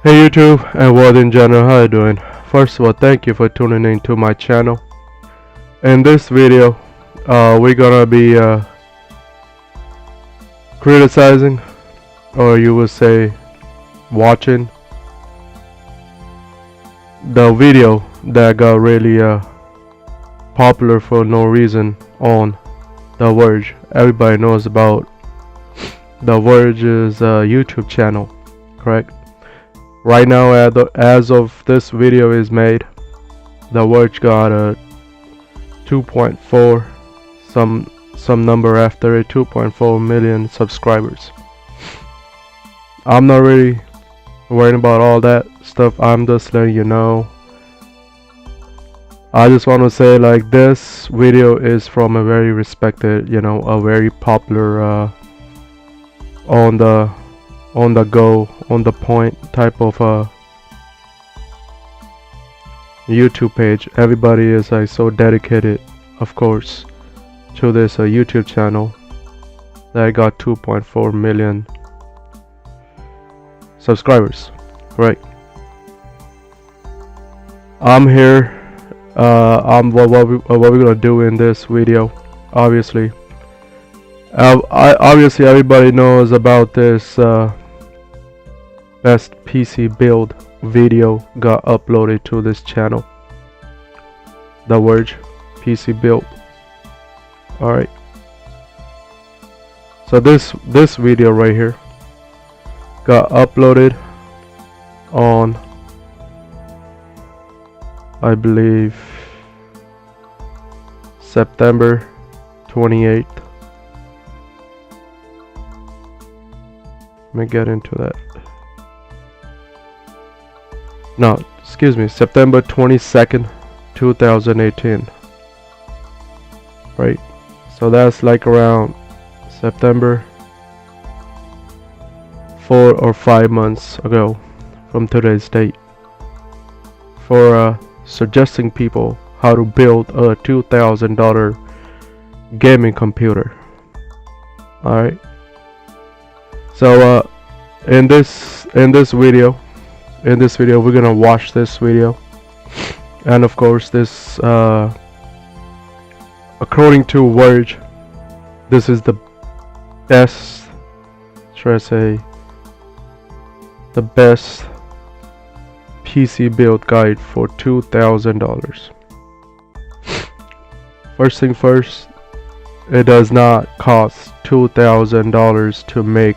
Hey YouTube and world in general, how you doing? First of all, thank you for tuning in to my channel. In this video, we're gonna be criticizing, or you would say watching, the video that got really popular for no reason on The Verge. Everybody knows about The Verge's YouTube channel, correct? Right now, as of this video is made, The Verge got a 2.4 some number after it, 2.4 million subscribers. I'm not really worrying about all that stuff. I'm just letting you know. I just want to say, like, this video is from a very respected, a very popular on the go, on the point type of YouTube page. Everybody is like so dedicated, of course, to this YouTube channel that got 2.4 million subscribers. Right. I'm here. What we're gonna do in this video, obviously. Obviously everybody knows about this best PC build video got uploaded to this channel, The Verge PC build. Alright, so this video right here got uploaded on, I believe, September 28th. Let me get into that. No, excuse me, September 22nd, 2018. Right, so that's like around September 4 or 5 months ago from today's date, for suggesting people how to build a $2,000 gaming computer. Alright, so in this video we're gonna watch this video, and of course this according to Verge, this is the best, should I say, the best PC build guide for $2,000. First thing first, it does not cost $2,000 to make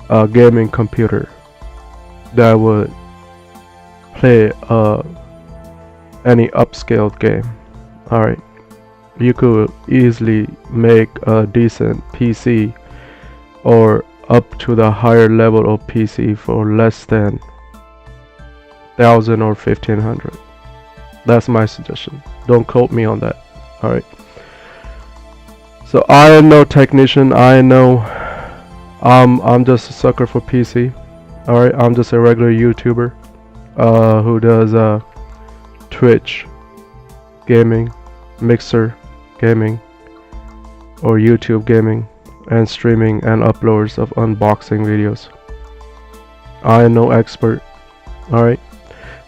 a gaming computer that would play any upscaled game. Alright, you could easily make a decent PC or up to the higher level of PC for less than 1,000 or 1,500. That's my suggestion. Don't quote me on that. Alright, so I am no technician. I know I'm just a sucker for PC. Alright, I'm just a regular YouTuber who does Twitch gaming, Mixer gaming, or YouTube gaming, and streaming and uploads of unboxing videos. I am no expert, alright,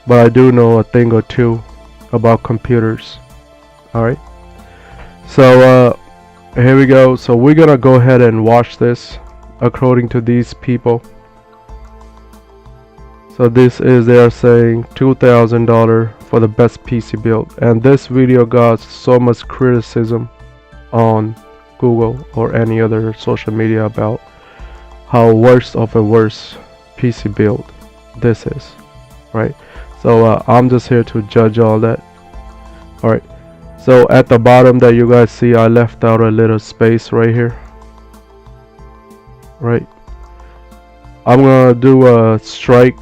but I do know a thing or two about computers. Alright, so here we go. So we're gonna go ahead and watch this according to these people. So this is, they are saying $2,000 for the best PC build, and this video got so much criticism on Google or any other social media about how worst of a worst PC build this is, right? So I'm just here to judge all that. Alright, so at the bottom that you guys see, I left out a little space right here, right? I'm gonna do a strike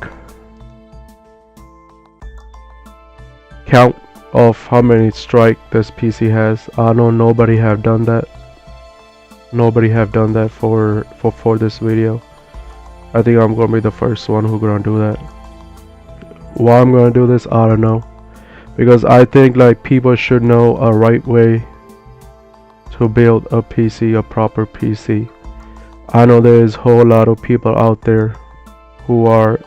count of how many strike this PC has. I know nobody have done that. Nobody have done that for this video. I think I'm gonna be the first one who gonna do that. Why I'm gonna do this, I don't know, because I think like people should know a right way to build a PC, a proper PC. I know there is a whole lot of people out there who are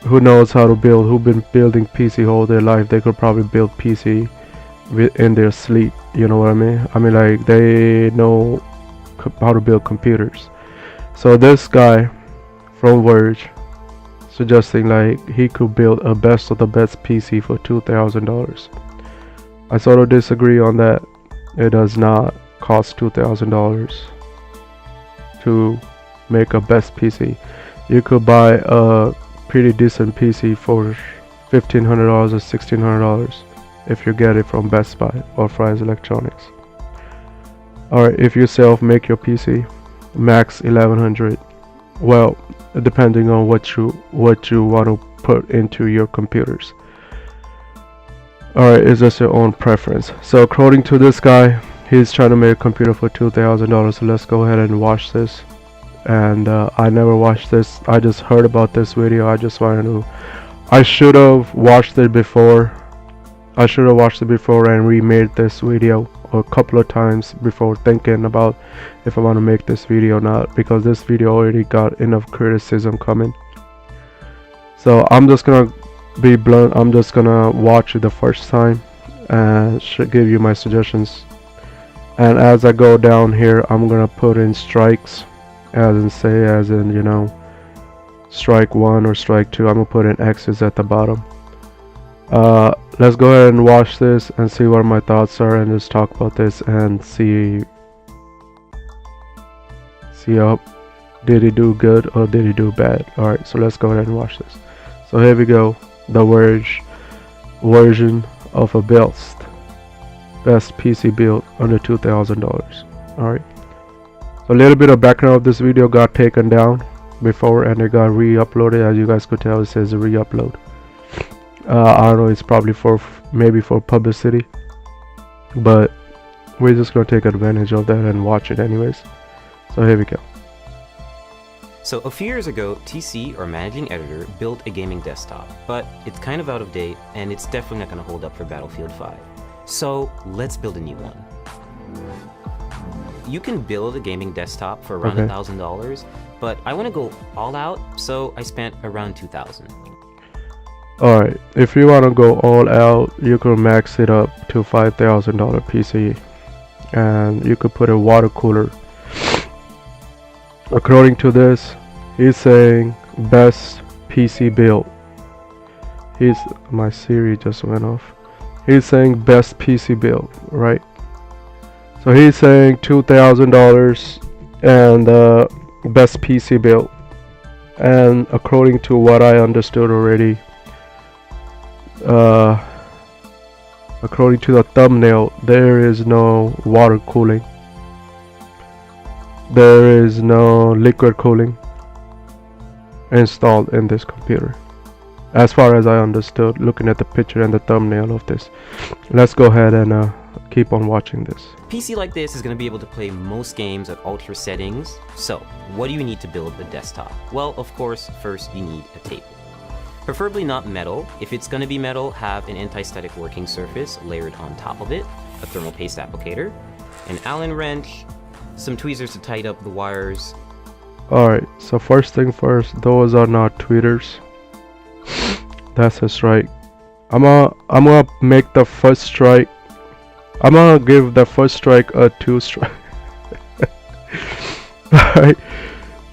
who knows how to build, who've been building PC all their life, they could probably build PC in their sleep. You know what I mean? I mean, like, they know how to build computers. So this guy from Verge suggesting like he could build a best of the best PC for $2,000. I sort of disagree on that. It does not cost $2,000 to make a best PC. You could buy a pretty decent PC for $1,500 or $1,600 if you get it from Best Buy or Fry's Electronics. Alright, if you self-make your PC, max 1100. Well, depending on what you want to put into your computers. Alright, it's just your own preference. So according to this guy, he's trying to make a computer for $2,000. So let's go ahead and watch this. And I never watched this. I just heard about this video. I should have watched it before. And remade this video a couple of times before thinking about if I want to make this video or not, because this video already got enough criticism coming. So I'm just gonna be blunt. I'm just gonna watch it the first time and should give you my suggestions. And as I go down here, I'm gonna put in strikes, as in you know, strike 1 or strike 2. I'm gonna put in X's at the bottom. Let's go ahead and watch this and see what my thoughts are, and just talk about this and see how did he do good or did he do bad. Alright, so let's go ahead and watch this. So here we go, the Verge version of a best PC build under $2,000. Alright, so a little bit of background of this video got taken down before and it got re-uploaded. As you guys could tell, it says re-upload. I don't know, it's probably maybe for publicity, but we're just gonna take advantage of that and watch it anyways. So here we go. So a few years ago, TC, our managing editor, built a gaming desktop, but it's kind of out of date and it's definitely not going to hold up for Battlefield 5. So let's build a new one. You can build a gaming desktop for around $1,000, but I want to go all out, so I spent around $2,000. Alright, if you want to go all out, you could max it up to $5,000 PC, and you could put a water cooler. According to this, he's saying best PC build. My Siri just went off. He's saying best PC build, right? So he's saying $2,000 and best PC build. And according to what I understood already, according to the thumbnail, there is no water cooling. There is no liquid cooling installed in this computer, as far as I understood looking at the picture and the thumbnail of this. Let's go ahead and keep on watching this. PC like this is going to be able to play most games at all tier settings. So what do you need to build a desktop? Well, of course, first you need a table. Preferably not metal. If it's going to be metal, have an anti-static working surface layered on top of it, a thermal paste applicator, an Allen wrench, some tweezers to tighten up the wires. Alright, so first thing first, those are not tweezers. That's a strike. I'm gonna make the first strike. I'm gonna give the first strike a 2 strike. Alright.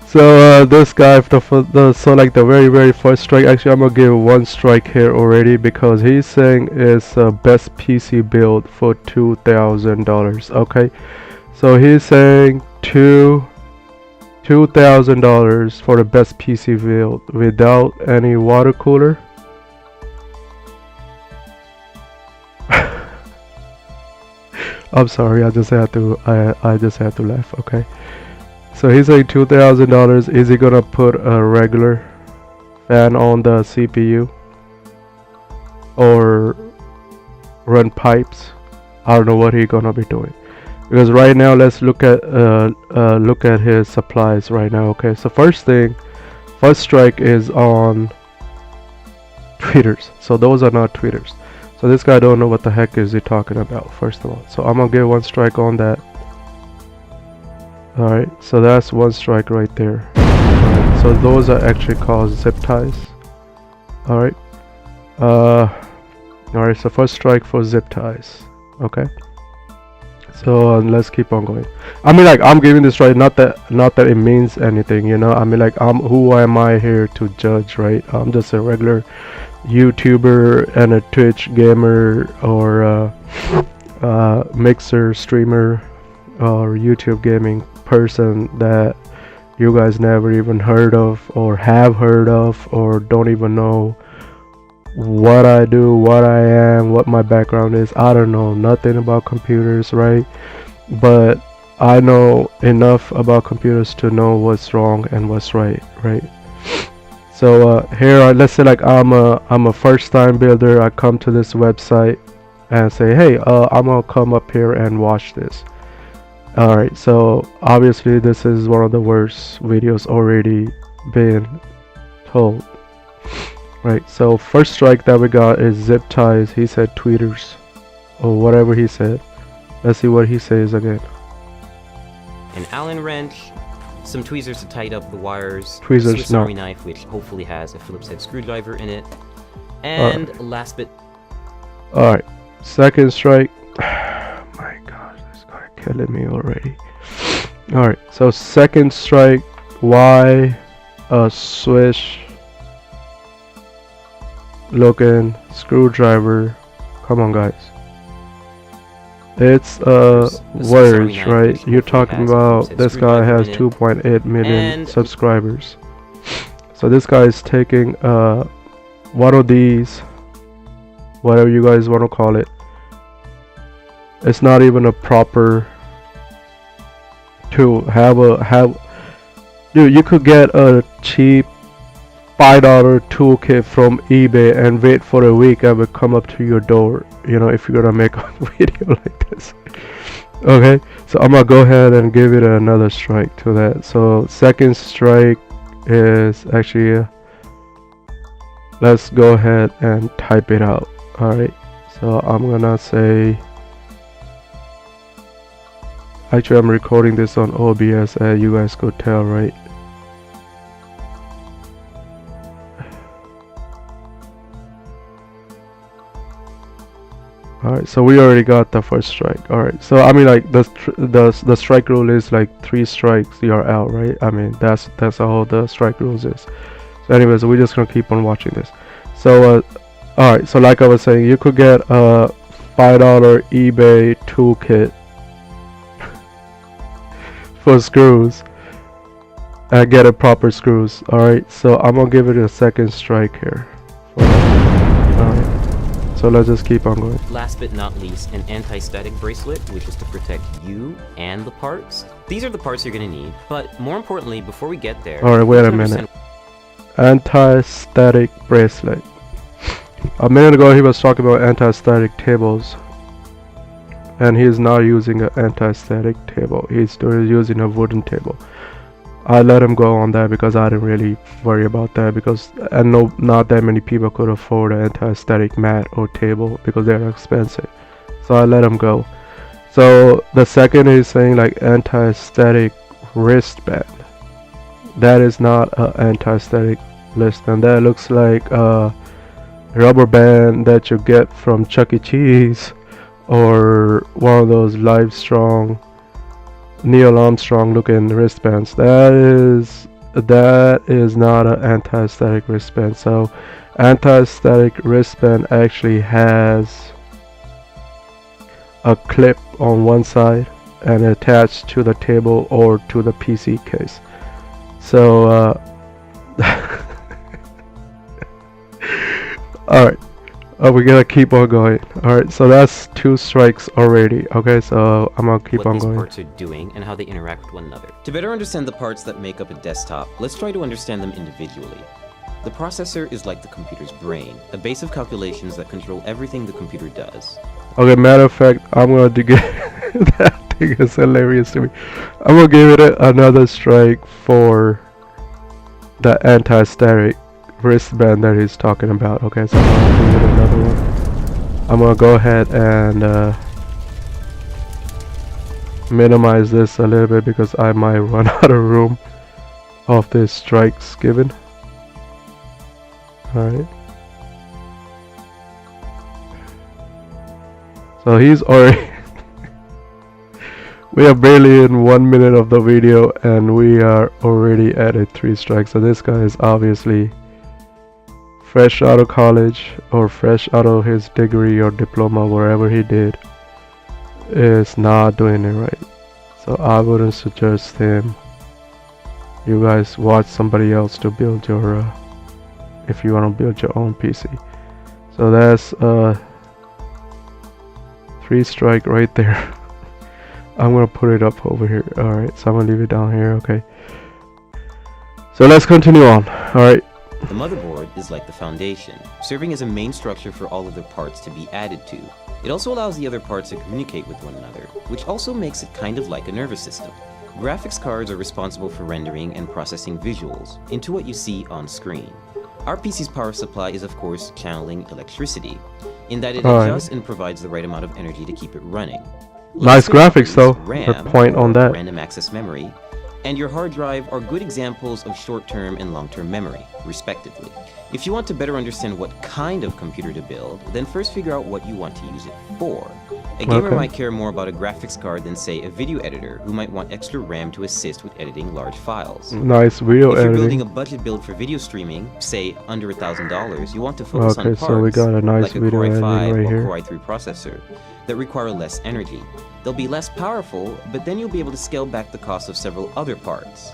So this guy, so like the very first strike, actually I'm gonna give 1 strike here already, because he's saying it's best PC build for $2,000. Okay, so he's saying $2,000 for the best PC build without any water cooler. I'm sorry, I just had to laugh. Okay. So he's saying $2,000. Is he gonna put a regular fan on the CPU or run pipes? I don't know what he's gonna be doing, because right now let's look at his supplies right now. Okay, so first strike is on tweeters. So those are not tweeters. So this guy don't know what the heck is he talking about, first of all. So I'm gonna give 1 strike on that. Alright, so that's 1 strike right there. Alright, so those are actually called zip ties. Alright. Alright, so first strike for zip ties. Okay. So let's keep on going. I mean, like, I'm giving this right, not that it means anything, you know. I mean, like, who am I here to judge, right? I'm just a regular YouTuber and a Twitch gamer, or mixer streamer, or YouTube gaming person that you guys never even heard of, or have heard of, or don't even know what I do, what I am, what my background is. I don't know nothing about computers, right? But I know enough about computers to know what's wrong and what's right, right? So here, let's say like I'm a first-time builder. I come to this website and say, hey, I'm gonna come up here and watch this. All right, so obviously this is one of the worst videos already been told. Right, so first strike that we got is zip ties. He said tweeters, or whatever he said. Let's see what he says again. An Allen wrench, some tweezers to tighten up the wires, Tweezers, Swiss no. Army knife, which hopefully has a Phillips head screwdriver in it, and last but... Alright, second strike. My gosh, this guy killing me already. Alright, so second strike, why a swish looking screwdriver? Come on, guys. It's Verge, right? You're talking about this guy has 2.8 million subscribers. So this guy is taking one of these, whatever you guys want to call it. It's not even a proper to have. Dude, you could get a cheap $5 toolkit from eBay and wait for a week and it will come up to your door, you know, if you're gonna make a video like this. Okay, so I'm gonna go ahead and give it another strike to that. So second strike is actually let's go ahead and type it out. All right, so I'm gonna say, actually I'm recording this on OBS, as you guys could tell, right? Alright, so we already got the first strike. Alright, so I mean, like, the strike rule is like 3 strikes you're out, right? I mean, that's how the strike rules is. So anyways, we're just gonna keep on watching this. So alright, so like I was saying, you could get a $5 eBay toolkit for screws and get a proper screws. Alright, so I'm gonna give it a second strike here. Alright. So let's just keep on going. Last but not least, an anti-static bracelet, which is to protect you and the parts. These are the parts you're going to need, but more importantly, before we get there... Alright, wait a minute. Anti-static bracelet. A minute ago he was talking about anti-static tables. And he is now using an anti-static table. He's still using a wooden table. I let him go on that because I didn't really worry about that, because I know not that many people could afford an anti-static mat or table because they're expensive. So I let him go. So the second is saying like anti-static wristband. That is not an anti-static wristband. That looks like a rubber band that you get from Chuck E. Cheese, or one of those Livestrong, Neil Armstrong looking wristbands. That is not an anti-static wristband. So anti-static wristband actually has a clip on one side and attached to the table or to the PC case. So alright, we gotta keep on going. Alright, so that's 2 strikes already. Okay, so I'm gonna keep on going. What these parts are doing and how they interact with one another. To better understand the parts that make up a desktop, let's try to understand them individually. The processor is like the computer's brain, a base of calculations that control everything the computer does. Okay, matter of fact, I'm gonna get that thing is hilarious to me. I'm gonna give it another strike for the anti-static wristband that he's talking about. Okay, so I'm gonna give it another one. I'm gonna go ahead and minimize this a little bit because I might run out of room. of these strikes given. Alright. So he's already we are barely in 1 minute of the video and we are already at 3 strikes. So this guy is obviously fresh out of college or fresh out of his degree or diploma, wherever he did, is not doing it right. So I wouldn't suggest him. You guys watch somebody else to build your if you want to build your own PC. So that's 3 strike right there. I'm gonna put it up over here. Alright, so I'm gonna leave it down here. Okay, so let's continue on. Alright, The motherboard is like the foundation, serving as a main structure for all other parts to be added to. It also allows the other parts to communicate with one another, which also makes it kind of like a nervous system. Graphics cards are responsible for rendering and processing visuals into what you see on screen. Our PC's power supply is of course channeling electricity, in that it adjusts and provides the right amount of energy to keep it running. Nice graphics though. RAM, Point on that. Random access memory, and your hard drive are good examples of short-term and long-term memory, respectively. If you want to better understand what kind of computer to build, then first figure out what you want to use it for. A gamer might care more about a graphics card than, say, a video editor who might want extra RAM to assist with editing large files. Nice video If you're editing. building a budget build for video streaming, say under $1,000, you want to focus on parts so we got a nice like a video Core editing i5 right or here. Core i3 processor that require less energy. They'll be less powerful, but then you'll be able to scale back the cost of several other parts.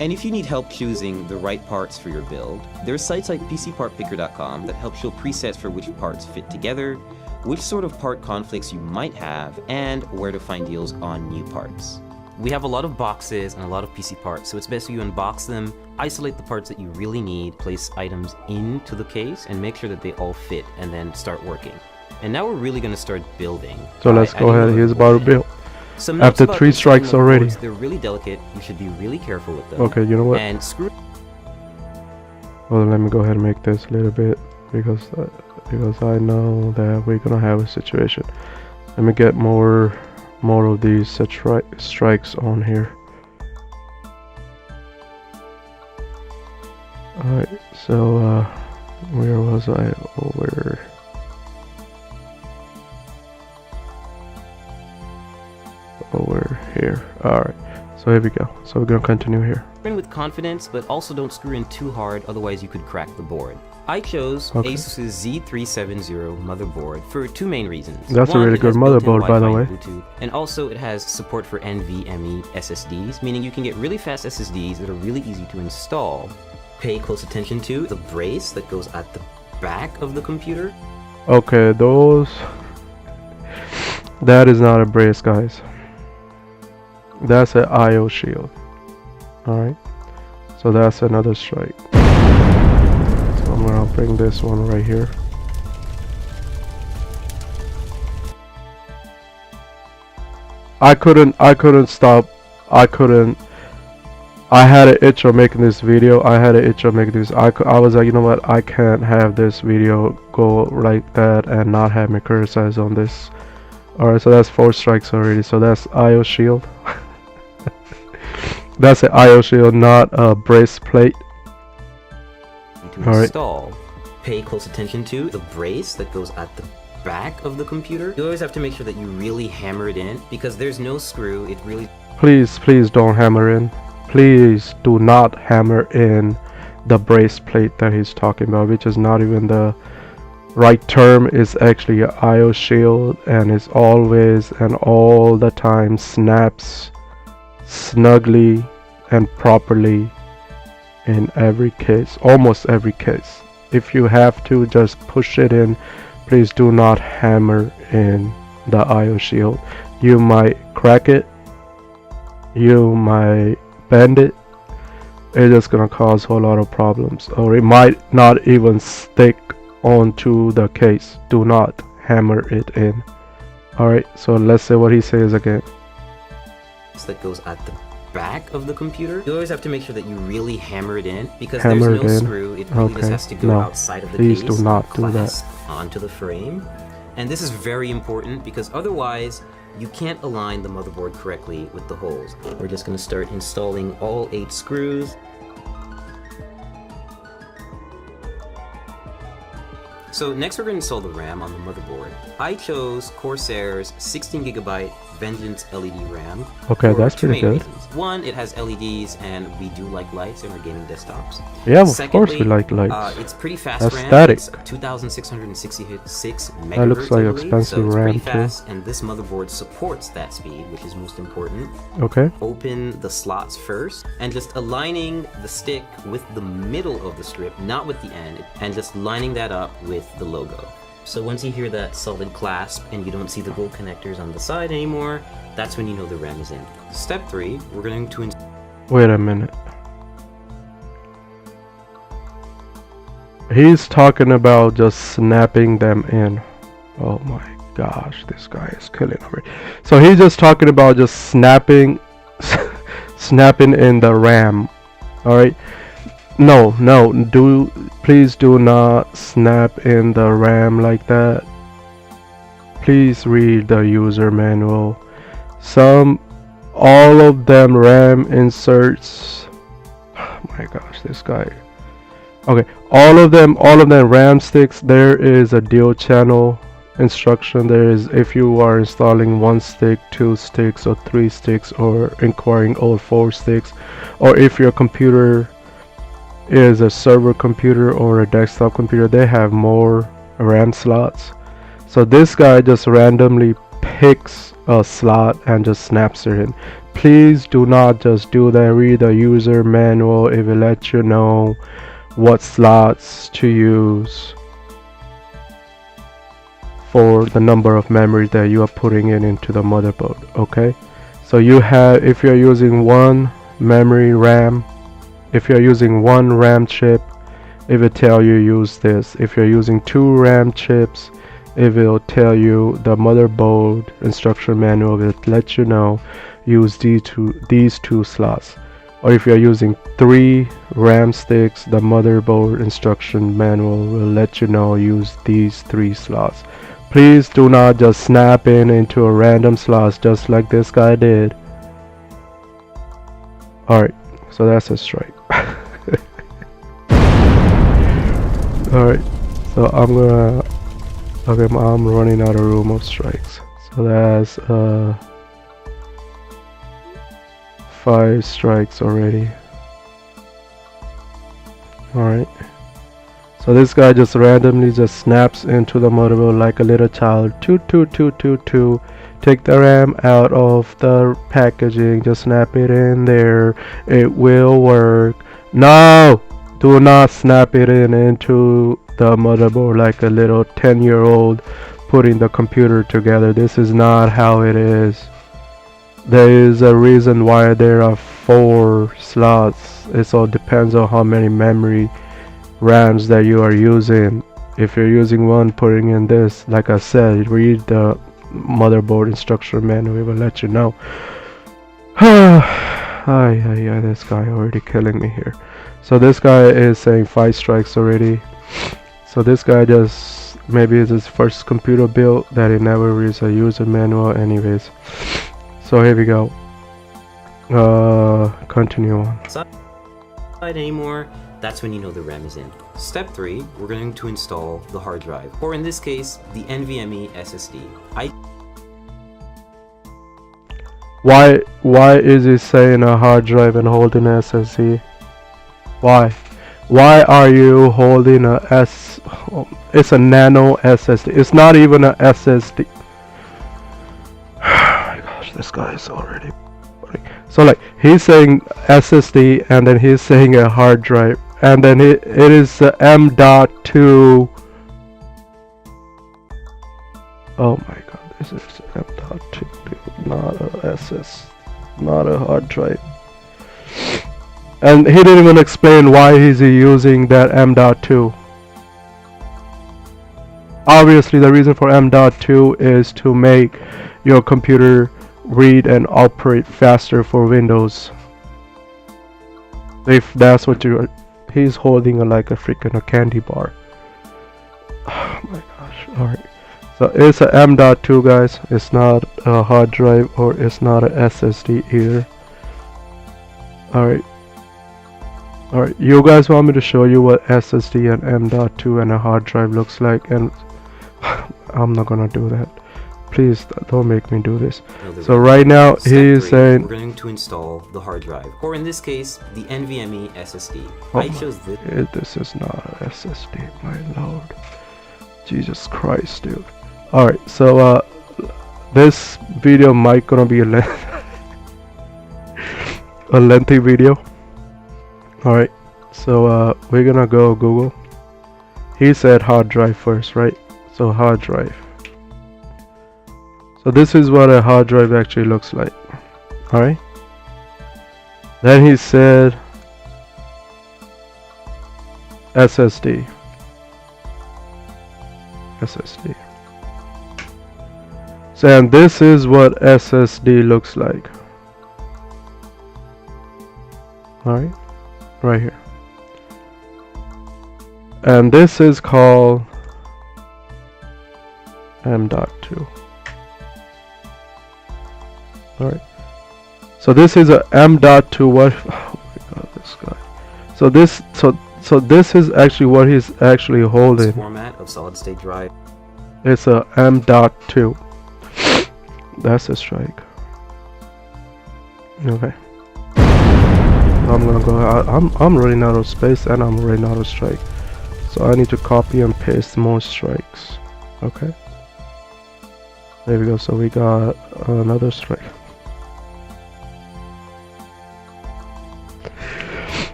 And if you need help choosing the right parts for your build, there are sites like PCPartPicker.com that help show presets for which parts fit together, which sort of part conflicts you might have, and where to find deals on new parts. We have a lot of boxes and a lot of PC parts, so it's best you unbox them, isolate the parts that you really need, place items into the case, and make sure that they all fit, and then start working. And now we're really going to start building. So let's go ahead. He's about to build. Some notes After about 3 installing strikes already. motherboards, they're really delicate. You should be really careful with them. Okay, you know what? And screw. Well, let me go ahead and make this a little bit because I know that we're gonna have a situation. Let me get more of these strikes on here. Alright, so where was I? Over here. Alright, so here we go. So we're gonna continue here. In with confidence, but also don't screw in too hard, otherwise you could crack the board. I chose Asus's Z370 motherboard for 2 main reasons. That's a One, really it good has built-in motherboard, by the Wi-Fi way. and Bluetooth, and also it has support for NVMe SSDs, meaning you can get really fast SSDs that are really easy to install. Pay close attention to the brace that goes at the back of the computer. Okay, that is not a brace, guys. That's an IO shield. Alright, so that's another strike. So I'm gonna bring this one right here. I couldn't stop. I had an itch of making this video. I was like, you know what, I can't have this video go like that and not have me criticize on this. Alright, so that's 4 strikes already. So that's IO shield. That's an IO shield, not a brace plate. To install, pay close attention to the brace that goes at the back of the computer. You always have to make sure that you really hammer it in, because there's no screw. It really... Please don't hammer in. Please do not hammer in the brace plate that he's talking about, which is not even the right term. Is actually an IO shield, and it's always and all the time snaps snugly and properly in every case, almost every case. If you have to just push it in, please do not hammer in the IO shield. You might crack it, you might bend it, it's just gonna cause a whole lot of problems, or it might not even stick onto the case. Do not hammer it in. Alright, so let's say what he says again. that goes at the back of the computer. You always have to make sure that you really hammer it in, because Hammer there's no it in. screw. It really just has to go outside of the Please case. do not do that. clasp onto the frame. And this is very important, because otherwise you can't align the motherboard correctly with the holes. We're just going to start installing all 8 screws. So next we're going to install the RAM on the motherboard. I chose Corsair's 16GB Vengeance LED RAM. Okay, for that's two pretty main good. reasons. One, it has LEDs, and we do like lights in our gaming desktops. Yeah, of Secondly, course we like lights. it's pretty fast RAM. Aesthetic. It's 2,666 megahertz. That looks like I believe, expensive so it's RAM pretty too. fast, and this motherboard supports that speed, which is most important. Okay. Open the slots first, and just aligning the stick with the middle of the strip, not with the end, and just lining that up with the logo. So once you hear that solid clasp and you don't see the gold connectors on the side anymore, that's when you know the RAM is in. Step 3, we're going to Wait a minute. He's talking about just snapping them in. Oh my gosh, this guy is killing already. So he's just talking about just snapping snapping in the RAM. Alright. No, please do not snap in the RAM like that. Please read the user manual. All of them RAM inserts. Oh my gosh, this guy. Okay, all of them RAM sticks, there is a dual channel instruction. There is, if you are installing 1 stick, 2 sticks, or 3 sticks, or acquiring all 4 sticks, or if your computer is a server computer or a desktop computer, they have more RAM slots. So this guy just randomly picks a slot and just snaps it in. Please do not just do that. Read the user manual. It will let you know what slots to use for the number of memory that you are putting into the motherboard. Okay, so you have, if you're using 1 memory RAM, if you're using 1 RAM chip, it will tell you use this. If you're using 2 RAM chips, it will tell you, the motherboard instruction manual will let you know use these two slots. Or if you're using 3 RAM sticks, the motherboard instruction manual will let you know use these 3 slots. Please do not just snap into a random slot just like this guy did. Alright, so that's a strike. Alright, so I'm running out of room of strikes. So that's 5 strikes already. Alright. So this guy just randomly just snaps into the motherboard like a little child. Toot toot toot toot toot. Take the RAM out of the packaging. Just snap it in there. It will work. No! Do not snap it into the motherboard like a little 10-year-old putting the computer together. This is not how it is. There is a reason why there are 4 slots. It all depends on how many memory RAMs that you are using. If you're using 1, putting in this, like I said, read the motherboard instruction manual. It will let you know. This guy already killing me here. So this guy is saying 5 strikes already. So this guy just, maybe it's his first computer build that he never reads a user manual anyways. So here we go. Continue on. Anymore, that's when you know the RAM is in. Step 3, we're going to install the hard drive, or in this case, the NVMe SSD. Why is he saying a hard drive and holding a SSD? Why are you holding a it's a nano SSD. It's not even a SSD. Oh my gosh, this guy is already funny. So like, he's saying SSD and then he's saying a hard drive, and then it is M.2. Oh my god, this is M.2, not a SS, not a hard drive. And he didn't even explain why he's using that M.2. Obviously the reason for M.2 is to make your computer read and operate faster for Windows. If that's what he's holding like a freaking candy bar. Oh my gosh. Alright. So it's a M.2 guys. It's not a hard drive or it's not a SSD either. Alright. Alright, you guys want me to show you what SSD and M.2 and a hard drive looks like, and I'm not gonna do that. Please don't make me do this. So right now he's saying we're going to install the hard drive, or in this case, the NVMe SSD. I chose this. This is not a SSD, my lord. Jesus Christ, dude. Alright, so this video might gonna be a lengthy video. Alright, so we're gonna go Google. He said hard drive first, right? So hard drive. So this is what a hard drive actually looks like. Alright. Then he said SSD. SSD. So and this is what SSD looks like. Alright. Right here. And this is called M.2. Alright. So this is a M.2 what oh my god, this guy. So this is actually what he's actually holding. Format of solid state drive. It's a M.2. That's a strike. Okay. I'm gonna go. I'm running out of space and I'm running out of strike. So I need to copy and paste more strikes. Okay. There we go. So we got another strike.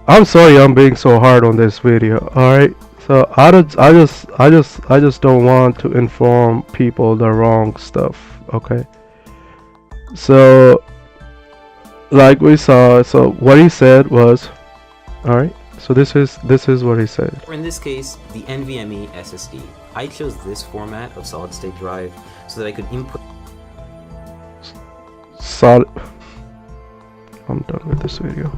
I'm sorry I'm being so hard on this video. Alright. So I just don't want to inform people the wrong stuff. Okay. So like we saw, so what he said was, alright, so this is what he said. Or in this case, the NVMe SSD. I chose this format of solid state drive so that I could input solid. I'm done with this video.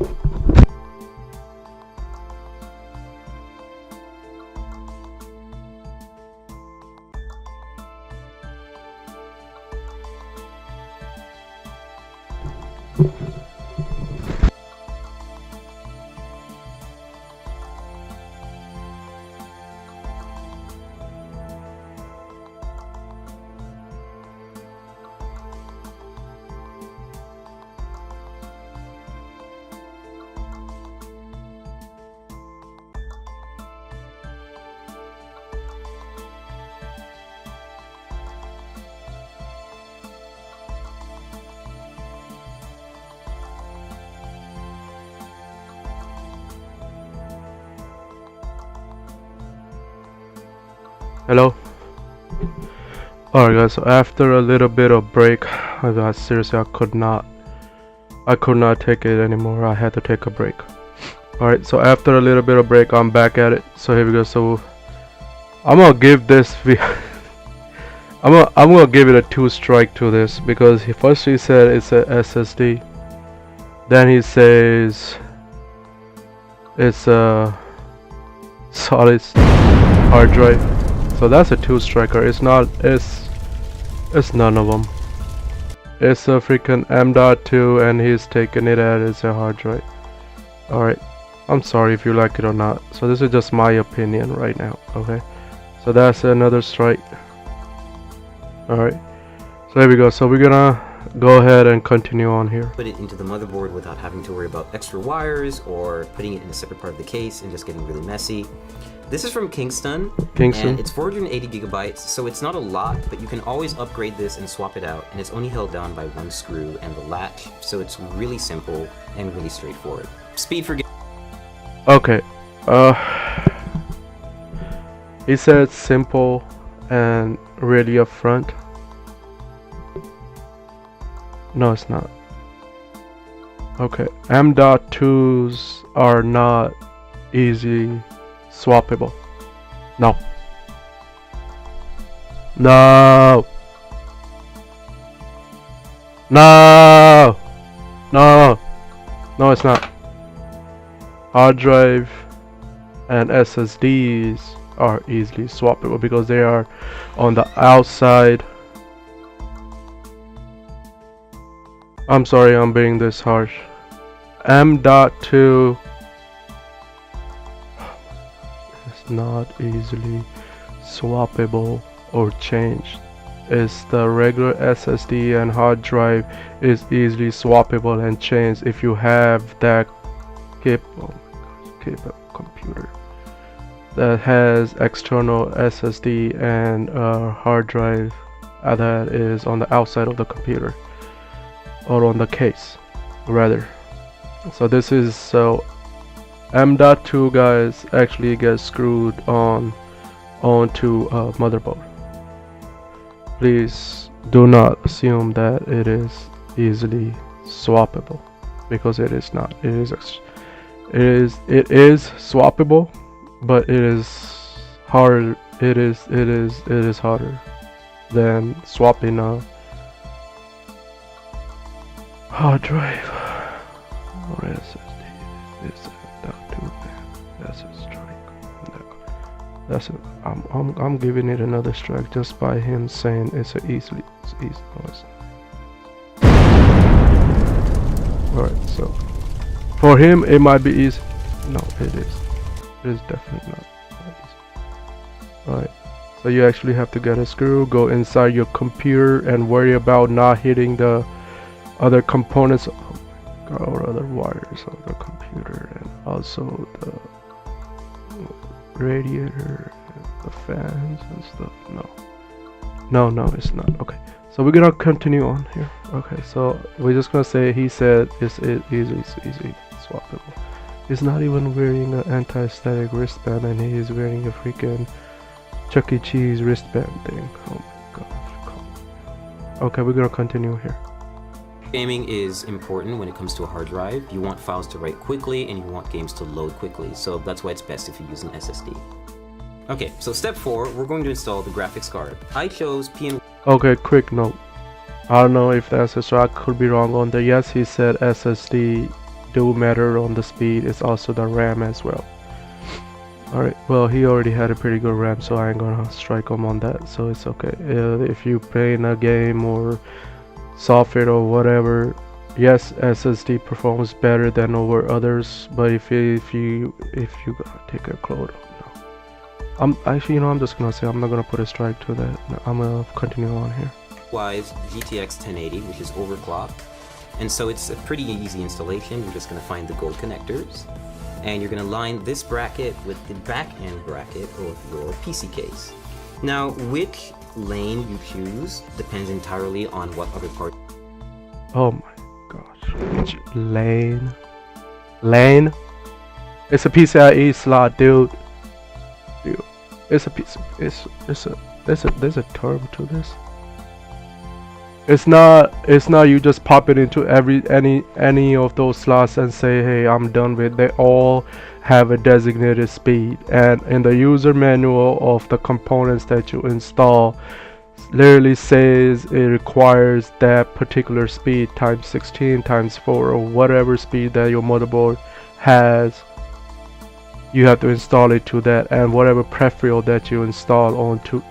Hello. Alright guys, so after a little bit of break, seriously I could not take it anymore. I had to take a break. Alright, so after a little bit of break, I'm back at it. So here we go. So I'm gonna give this I'm gonna give it a 2 strike to this, because first he said it's a SSD, then he says it's a solid hard drive. So that's a 2 striker. It's none of them. It's a freaking M.2 and he's taking it as a hard drive. Alright, I'm sorry if you like it or not. So this is just my opinion right now. Okay, so that's another strike. Alright, so there we go. So we're gonna go ahead and continue on here. Put it into the motherboard without having to worry about extra wires or putting it in a separate part of the case and just getting really messy. This is from Kingston, and it's 480 gigabytes, so it's not a lot, but you can always upgrade this and swap it out, and it's only held down by 1 screw and the latch, so it's really simple and really straightforward. Speed for okay, he said it's simple and really upfront. No, it's not. Okay, M.2s are not easy swappable. No. No. No. No. No, it's not. Hard drive and SSDs are easily swappable because they are on the outside. I'm sorry I'm being this harsh. M.2 is not easily swappable or changed. Is the regular SSD and hard drive is easily swappable and changed if you have that capable computer that has external SSD and hard drive that is on the outside of the computer or on the case rather. So this is so M.2 guys actually gets screwed onto a motherboard. Please do not assume that it is easily swappable, because it is not. It is swappable, but it is hard. It is harder than swapping a hard drive or SSD. It's M.2 man. That's a strike. That's a, I'm giving it another strike just by him saying it's easy. No, it's not. Alright, so for him it might be easy. No, it is. It is definitely not easy. Alright, so you actually have to get a screw, go inside your computer and worry about not hitting the other components or other wires of the computer, and also the radiator, the fans and stuff. No, it's not. Okay, so we're gonna continue on here. Okay, so we're just gonna say he said it's easy swappable. He's not even wearing an anti-static wristband, and he is wearing a freaking Chuck E. Cheese wristband thing. Oh my gosh. Okay, we're gonna continue here. Gaming is important when it comes to a hard drive. You want files to write quickly and you want games to load quickly, so that's why it's best if you use an SSD. Okay, so step 4, we're going to install the graphics card. I chose PN. Okay, quick note. I don't know if the SSD, I could be wrong on the, yes, he said SSD do matter on the speed, it's also the RAM as well. Alright, well, he already had a pretty good RAM, so I ain't gonna strike him on that, so it's okay. If you play in a game or software or whatever, yes, SSD performs better than over others, but if you gotta take a cloud off, no. I'm actually, I'm just gonna say I'm not gonna put a strike to that. I'm gonna continue on here. Wise GTX 1080, which is overclocked, and so it's a pretty easy installation. You're just gonna find the gold connectors, and you're gonna line this bracket with the back end bracket of your PC case. Now, which lane you choose depends entirely on what other part. Oh my gosh, which lane? Lane? It's a PCIe slot, dude. It's a piece. There's a term to this. It's not you just pop it into any of those slots and say, hey, I'm done with. They all have a designated speed, and in the user manual of the components that you install literally says it requires that particular speed times 16 times 4 or whatever speed that your motherboard has. You have to install it to that, and whatever peripheral that you install onto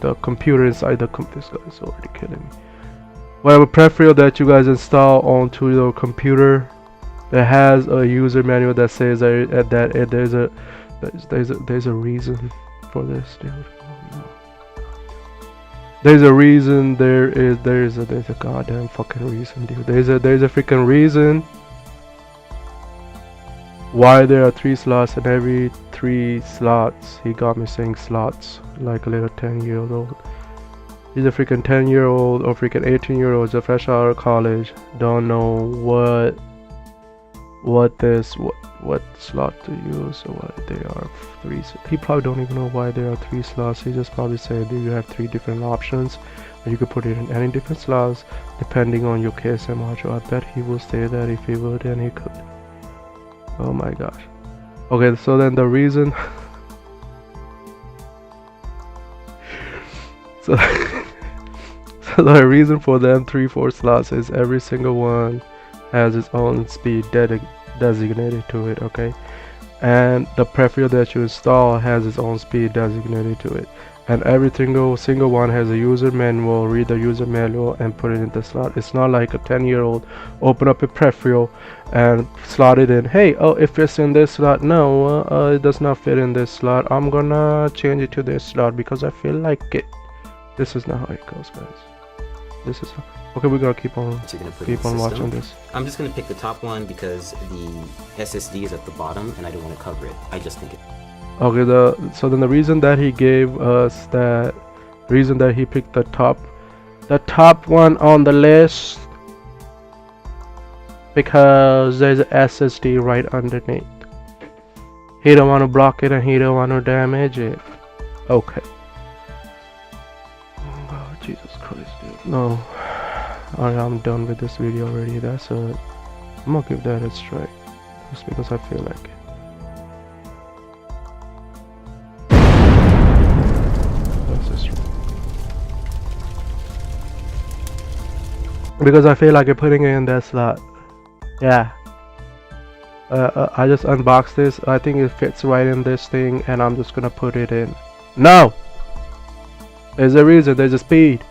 the computer inside the this guy's already killing me. Whatever peripheral that you guys install onto your computer, it has a user manual that says that there's a reason for this, dude. Oh, no. There's a reason. There's a goddamn fucking reason, dude. There's a freaking reason why there are 3 slots, and every 3 slots, he got me saying slots like a little 10-year-old. He's a freaking 10-year-old or freaking 18-year-old, just fresh out of college, don't know what slot to use or why there are 3. He probably don't even know why there are 3 slots. He just probably said that you have 3 different options and you could put it in any different slots depending on your KSM module. I bet he will say that if he would, then he could. Oh my gosh. Okay, so then the reason so the reason for them 3-4 slots is every single one has its own speed designated to it, okay? And the peripheral that you install has its own speed designated to it. and every single one has a user manual. Read the user manual and put it in the slot. It's not like a 10-year-old open up a peripheral and slot it in. Hey, oh, it fits in this slot. No, it does not fit in this slot. I'm gonna change it to this slot because I feel like it. This is not how it goes, guys. This is okay. We're gonna keep on watching this. I'm just gonna pick the top one because the SSD is at the bottom and I don't want to cover it. I just think it. Okay, so then the reason that he gave us that reason that he picked the top one on the list, because there's an SSD right underneath. He don't want to block it and he don't want to damage it. Okay. Oh, Jesus Christ, dude. No. Alright, I'm done with this video already. That's it. I'm gonna give that a strike just because I feel like it. Because I feel like putting it in that slot. Yeah. I just unboxed this. I think it fits right in this thing, and I'm just gonna put it in. No! There's a reason. There's a speed.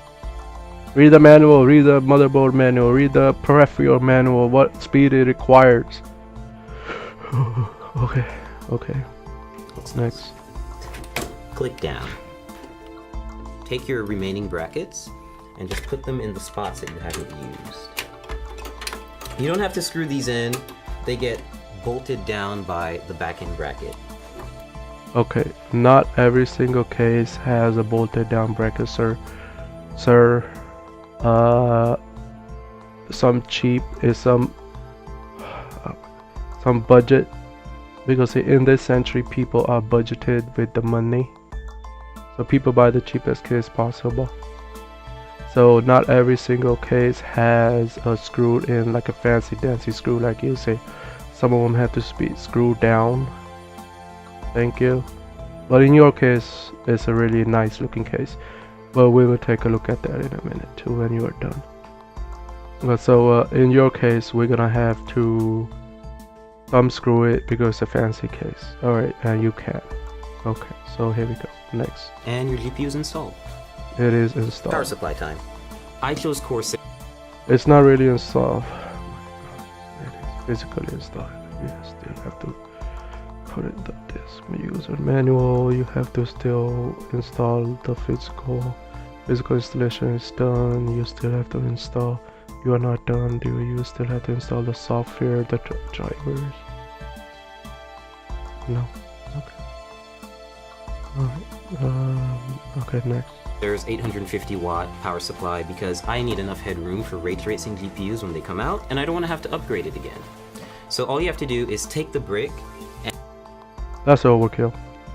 Read the manual. Read the motherboard manual. Read the peripheral manual. What speed it requires. Okay. Okay. What's next? Click down. Take your remaining brackets and just put them in the spots that you haven't used. You don't have to screw these in. They get bolted down by the back end bracket. Okay, not every single case has a bolted down bracket, sir. Some cheap is some budget, because in this century people are budgeted with the money, so people buy the cheapest case possible. So not every single case has a screwed in like a fancy dancy screw like you say. Some of them have to be screwed down. Thank you. But in your case, it's a really nice looking case. But we will take a look at that in a minute too when you are done. So in your case, we're gonna have to thumb screw it because it's a fancy case. Alright, and you can. Okay, so here we go. Next. And your GPU is installed. It is installed. Power supply time. I chose Core 6. It's not really installed. It is physically installed. You still have to put it the disk user manual. You have to still install the physical installation is done. You still have to install. You are not done, do you? You still have to install the software, the drivers. No. Okay. Alright. Okay, next. There's 850 watt power supply because I need enough headroom for ray tracing GPUs when they come out, and I don't want to have to upgrade it again. So all you have to do is take the brick and that's overkill.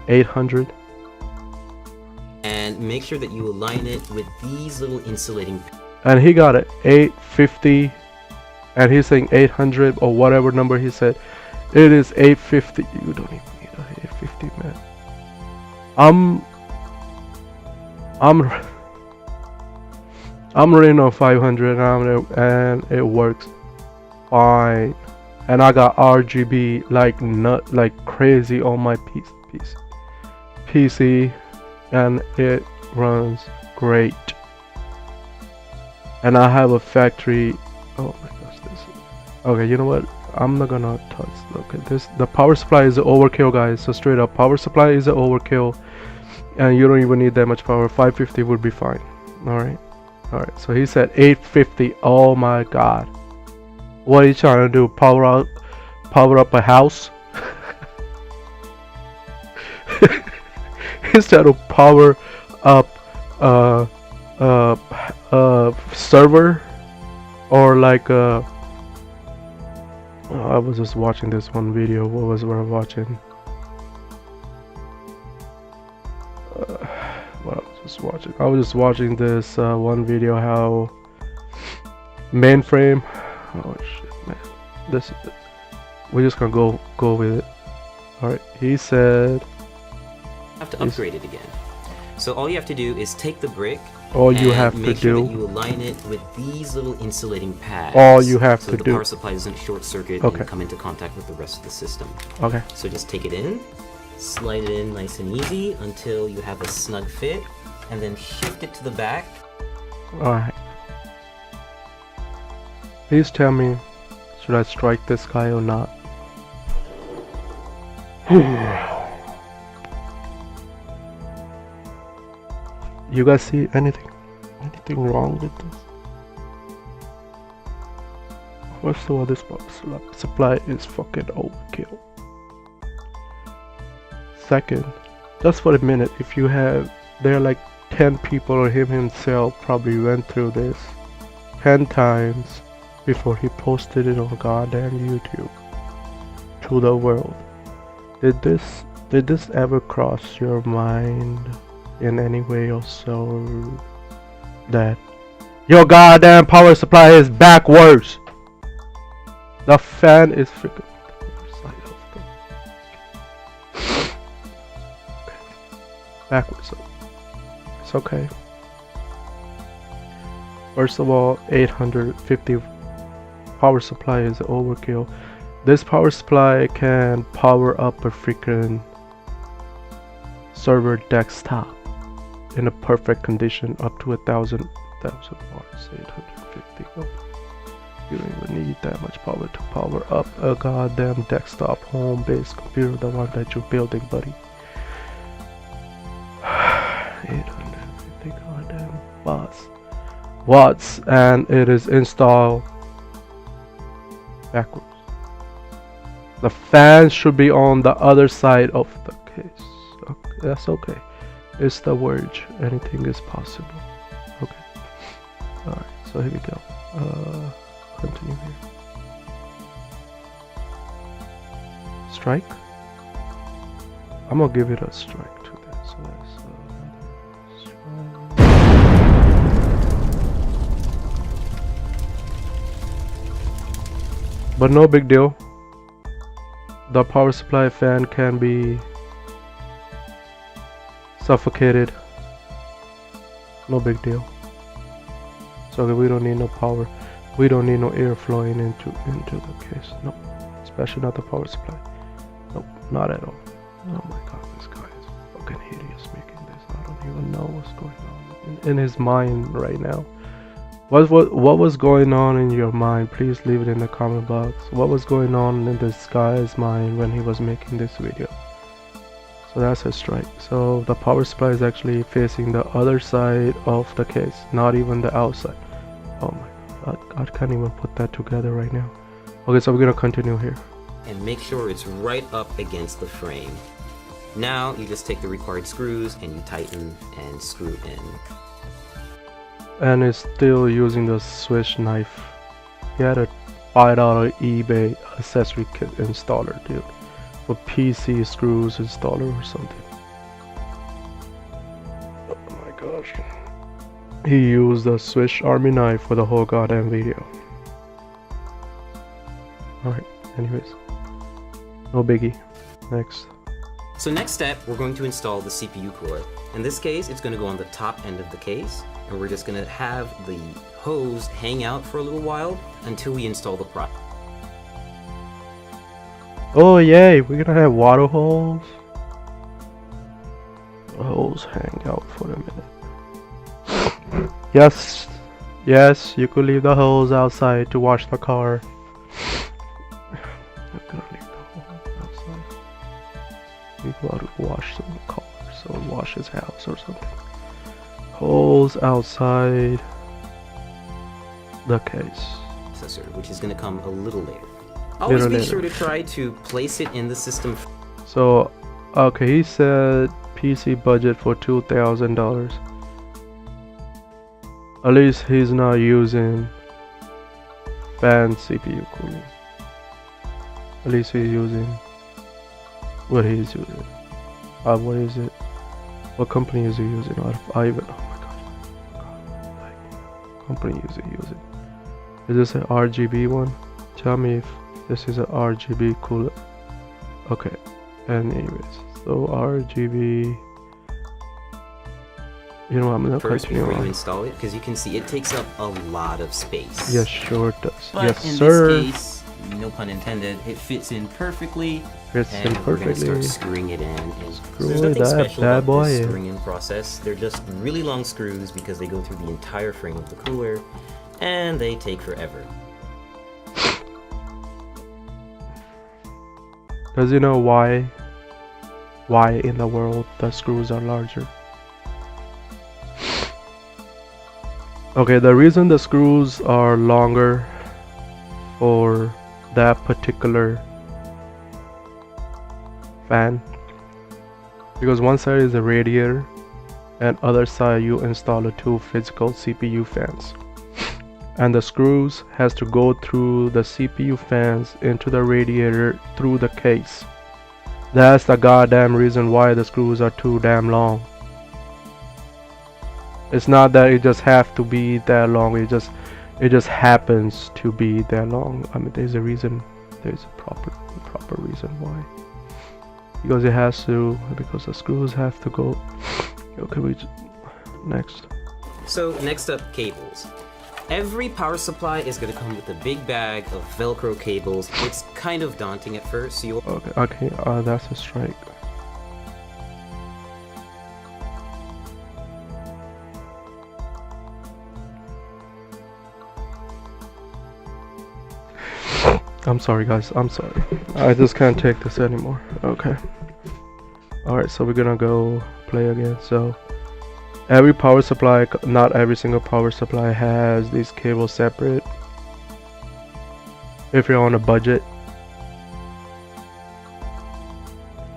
800. And make sure that you align it with these little insulating. And he got it 850, and he's saying 800 or whatever number he said. It is 850. You don't even need a 850, man. I'm running on 500 and it works fine. And I got RGB like crazy on my PC, and it runs great. And I have a factory. Oh my gosh, this. Okay, you know what? I'm not gonna touch. Look at this. The power supply is overkill, guys. So straight up, power supply is overkill, and you don't even need that much power. 550 would be fine. All right. So he said 850. Oh my God. What are you trying to do? Power up a house? He's trying to power up server, or like I was just watching this one video. What was I watching? I was just watching this one video how mainframe. Oh shit, man! This we're just gonna go with it. All right, he said. Have to upgrade it again. So all you have to do is take the brick. All you have to make sure do. That you align it with these little insulating pads. All you have so to the do. power supply doesn't short circuit Okay. and come into contact with the rest of the system. Okay. So just take it in, slide it in nice and easy until you have a snug fit, and then shift it to the back. Alright. Please tell me, should I strike this guy or not? You guys see anything wrong with this? First of all, this supply is fucking overkill. Second, just for a minute, if you have, there are like 10 people or him himself probably went through this 10 times before he posted it on goddamn YouTube to the world. Did this ever cross your mind in any way or so that your goddamn power supply is backwards? The fan is freaking backwards. It's okay. First of all, 850 power supply is overkill. This power supply can power up a freaking server desktop in a perfect condition up to 1,000 watts. 850. Oh. You don't even need that much power to power up a goddamn desktop home-based computer, the one that you're building, buddy. 850 goddamn watts, and it is installed backwards. The fan should be on the other side of the case. Okay, that's okay. It's the Verge. Anything is possible. Okay. Alright, so here we go. Continue here. Strike. I'm gonna give it a strike to that. So that's strike. But no big deal. The power supply fan can be suffocated. No big deal. So we don't need no power. We don't need no air flowing into the case. Nope. Especially not the power supply. Nope. Not at all. Oh my god, this guy is fucking hideous making this. I don't even know what's going on in his mind right now. What was going on in your mind? Please leave it in the comment box. What was going on in this guy's mind when he was making this video? So that's a strike. So the power supply is actually facing the other side of the case, not even the outside. Oh my god, I can't even put that together right now. Okay, so we're gonna continue here. And make sure it's right up against the frame. Now you just take the required screws and you tighten and screw in. And it's still using the Swiss knife. He had a $5 eBay accessory kit installer, dude. For PC screws installer or something. Oh my gosh. He used the Swiss Army knife for the whole goddamn video. Alright, anyways. No biggie. Next. So next step, we're going to install the CPU core. In this case, it's going to go on the top end of the case, and we're just going to have the hose hang out for a little while until we install the product. Oh yay, we're gonna have water holes. The hose hang out for a minute. Yes, you could leave the hose outside to wash the car. I'm gonna leave the hose outside. We go out to wash some cars or wash his house or something. Hose outside the case. Processor, which is going to come a little later. Always be sure to try to place it in the system. So, okay, he said PC budget for $2,000. At least he's not using fan CPU cooling. At least he's using what he's using. What is it? What company is he using? I even, oh my god. Like, company is he using? Is this an RGB one? Tell me if this is an RGB cooler. Okay. Anyways, so RGB. You know, I'm gonna first continue before on. you install it, because you can see it takes up a lot of space. Yes, sure it does. But yes, in sir. this case, no pun intended, it fits in perfectly. Fits in and we're gonna perfectly. start screwing it in. And Screw there's nothing that special bad about boy this in. screwing in process. They're just really long screws because they go through the entire frame of the cooler, and they take forever. Does you know why in the world the screws are larger? Okay, the reason the screws are longer for that particular fan, because one side is a radiator and other side you install a two physical CPU fans, and the screws has to go through the CPU fans into the radiator through the case. That's the goddamn reason why the screws are too damn long. It's not that it just have to be that long, it just happens to be that long. I mean, there's a reason, there's a proper reason why. Because it has to, because the screws have to go. Okay, next. So next up, cables. Every power supply is going to come with a big bag of Velcro cables. It's kind of daunting at first, so you'll... Okay, that's a strike. I'm sorry guys, I'm sorry. I just can't take this anymore. Okay. Alright, so we're gonna go play again. So every power supply, not every single power supply has these cables separate. If you're on a budget.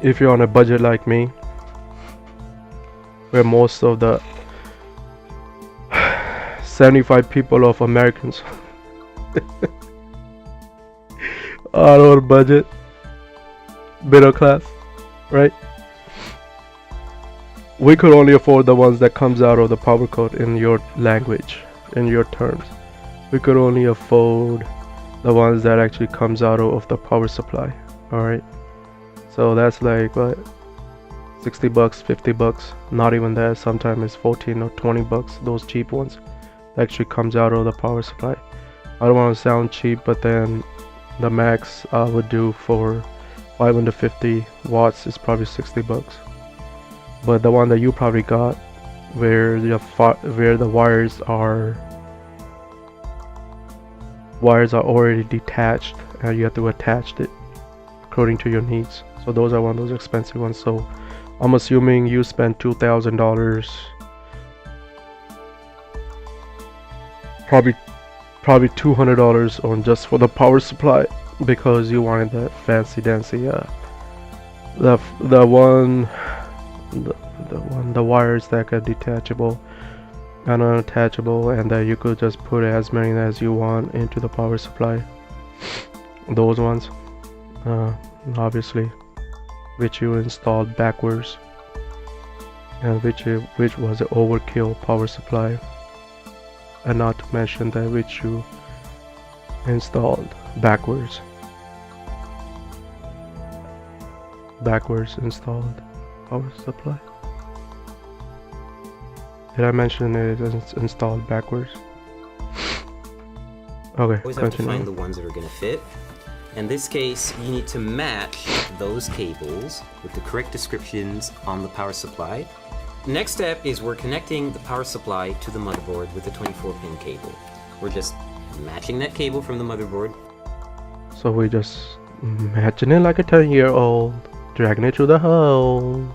If you're on a budget like me, where most of the 75 people of Americans are on budget, middle class, right? We could only afford the ones that comes out of the power cord in your language, in your terms. We could only afford the ones that actually comes out of the power supply. Alright, so that's like what, 60 bucks, 50 bucks, not even that. Sometimes it's 14 or 20 bucks, those cheap ones that actually comes out of the power supply. I don't want to sound cheap, but then the max I would do for 550 watts is probably 60 bucks. But the one that you probably got, where the wires are already detached and you have to attach it according to your needs. So those are one of those expensive ones. So I'm assuming you spent $2,000, probably $200 on just for the power supply, because you wanted that fancy dancy the wires that are detachable and unattachable, and that you could just put as many as you want into the power supply. Those ones, obviously, which you installed backwards, and which was an overkill power supply, and not to mention that which you installed backwards installed power supply. Did I mention it is installed backwards? Okay, always have to find the ones that are going to fit. In this case, you need to match those cables with the correct descriptions on the power supply. Next step is we're connecting the power supply to the motherboard with a 24-pin cable. We're just matching that cable from the motherboard. So we just matching it like a 10-year-old, dragging it through the hole,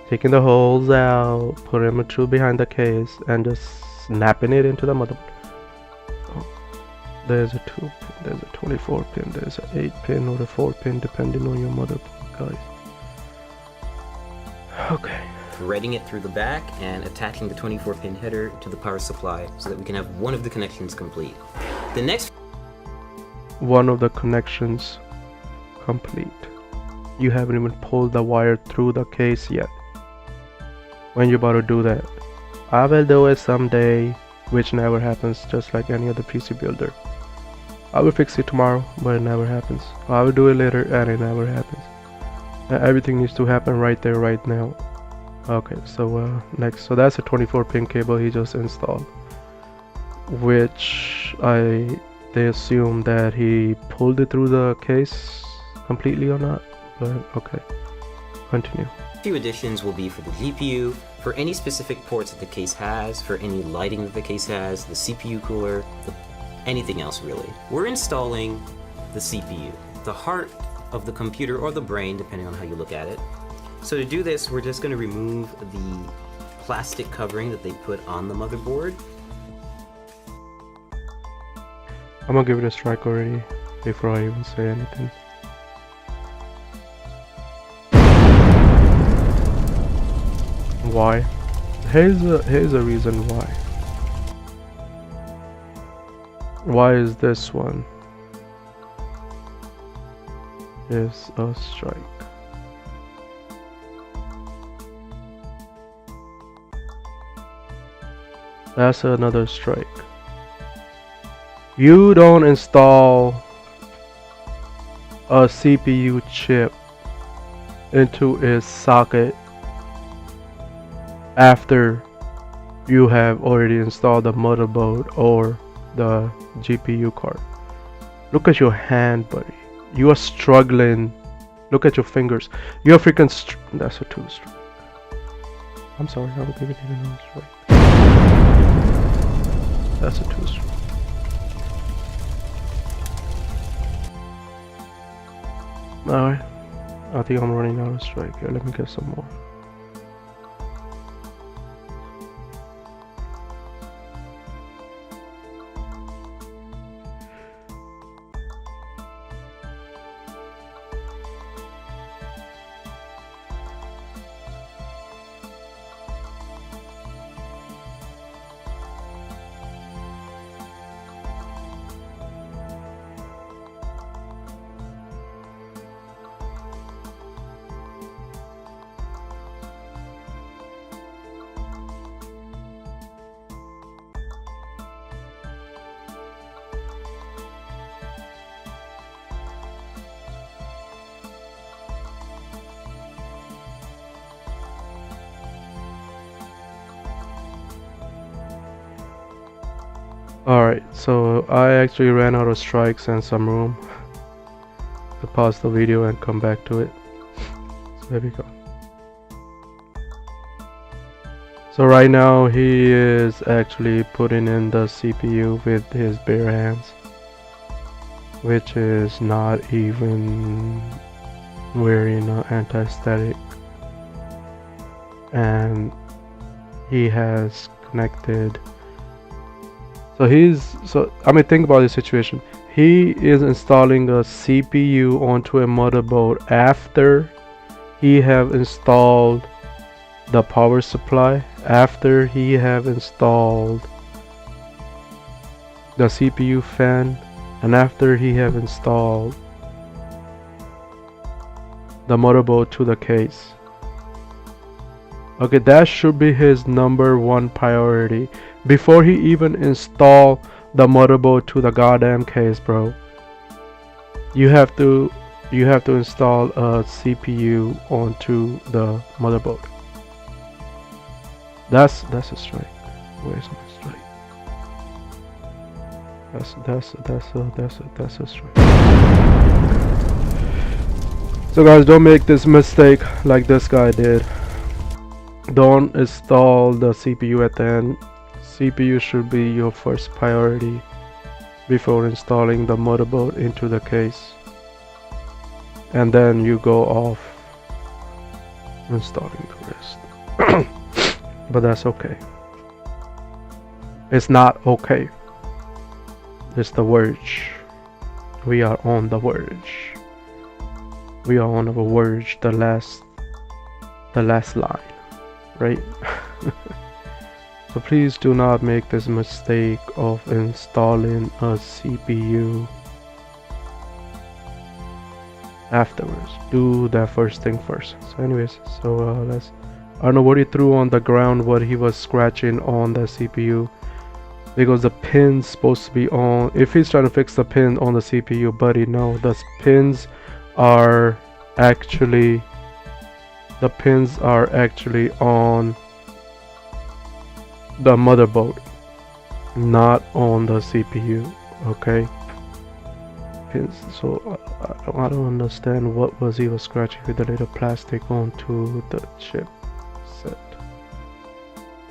taking the holes out, putting them through behind the case, and just snapping it into the motherboard. Oh, there's a 2-pin, there's a 24-pin, there's an 8-pin or a 4-pin, depending on your motherboard, guys. Okay. Threading it through the back and attaching the 24-pin header to the power supply so that we can have one of the connections complete. The next one of the connections complete. You haven't even pulled the wire through the case yet. When you about to do that? I will do it someday, which never happens, just like any other PC builder. I will fix it tomorrow, but it never happens. I will do it later, and it never happens. And everything needs to happen right there, right now. Okay, so next, so that's a 24-pin cable he just installed, which I they assume that he pulled it through the case completely or not, but okay, continue. A few additions will be for the GPU, for any specific ports that the case has, for any lighting that the case has, the CPU cooler, anything else really. We're installing the CPU, the heart of the computer or the brain, depending on how you look at it. So to do this, we're just going to remove the plastic covering that they put on the motherboard. I'm gonna give it a strike already before I even say anything. Why? Here's a reason why. Why is this one is a strike? That's another strike. You don't install a CPU chip into its socket after you have already installed the motherboard or the GPU card. Look at your hand, buddy. You are struggling. Look at your fingers. You're freaking that's a 2 strike. I'm sorry, I will give it another strike. That's a 2 strike. Alright, I think I'm running out of strike here. Let me get some more. Alright, so I actually ran out of strikes and some room to pause the video and come back to it. So there we go. So right now he is actually putting in the CPU with his bare hands, which is not even wearing an anti-static, and he has connected. So I mean, think about this situation. He is installing a CPU onto a motherboard after he have installed the power supply, after he have installed the CPU fan, and after he have installed the motherboard to the case. Okay, that should be his #1 priority before he even install the motherboard to the goddamn case, bro. You have to install a CPU onto the motherboard. That's a strike. Where's my strike? That's a strike. So guys, don't make this mistake like this guy did. Don't install the CPU at the end. CPU should be your first priority before installing the motherboard into the case, and then you go off installing the rest. But that's okay. It's not okay. It's the Verge. We are on the Verge. We are on the Verge, the last line, right? So please do not make this mistake of installing a CPU afterwards. Do that first thing first. So anyways, I don't know what he threw on the ground, what he was scratching on the CPU, because the pin's supposed to be on. If he's trying to fix the pin on the CPU, buddy, no, the pins are actually on the motherboard, not on the CPU. Okay, pins. So I don't understand what was he was scratching with the little plastic onto the chip set,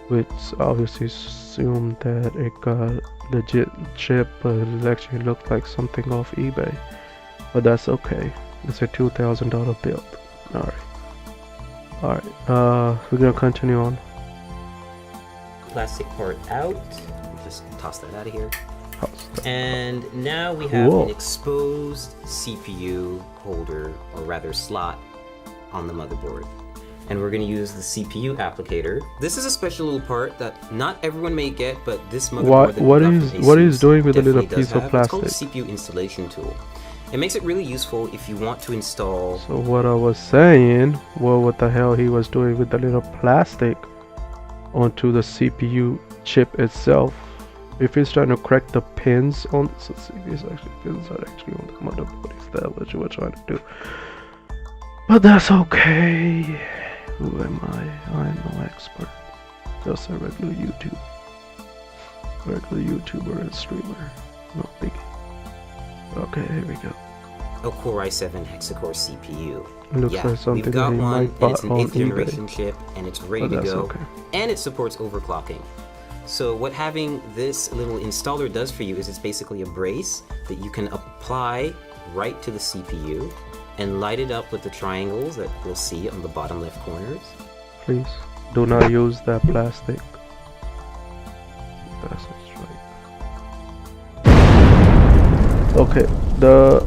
which obviously assumed that it got legit chip, but it actually looked like something off eBay. But that's okay. It's a $2,000 build. Alright, we're gonna continue on. Plastic part out. Just toss that out of here. And now we have an exposed CPU holder, or rather slot, on the motherboard. And we're going to use the CPU applicator. This is a special little part that not everyone may get, but this motherboard what is doing with a little piece of plastic? It's called a CPU installation tool. It makes it really useful if you want to install... So what I was saying, well, what the hell he was doing with the little plastic onto the CPU chip itself. If he's trying to crack the pins on, so pins are actually on the motherboard. Is that what you were trying to do? But that's okay. Who am I? I'm no expert. Just a regular YouTuber and streamer. No biggie. Okay, here we go. A Core i7 hexacore CPU. Looks like something we've got that he one, might and buy it's an on 8th generation chip, and it's ready to go. Okay. And it supports overclocking. So what having this little installer does for you is it's basically a brace that you can apply right to the CPU and light it up with the triangles that you'll see on the bottom left corners. Please do not use that plastic. That's right. Okay, the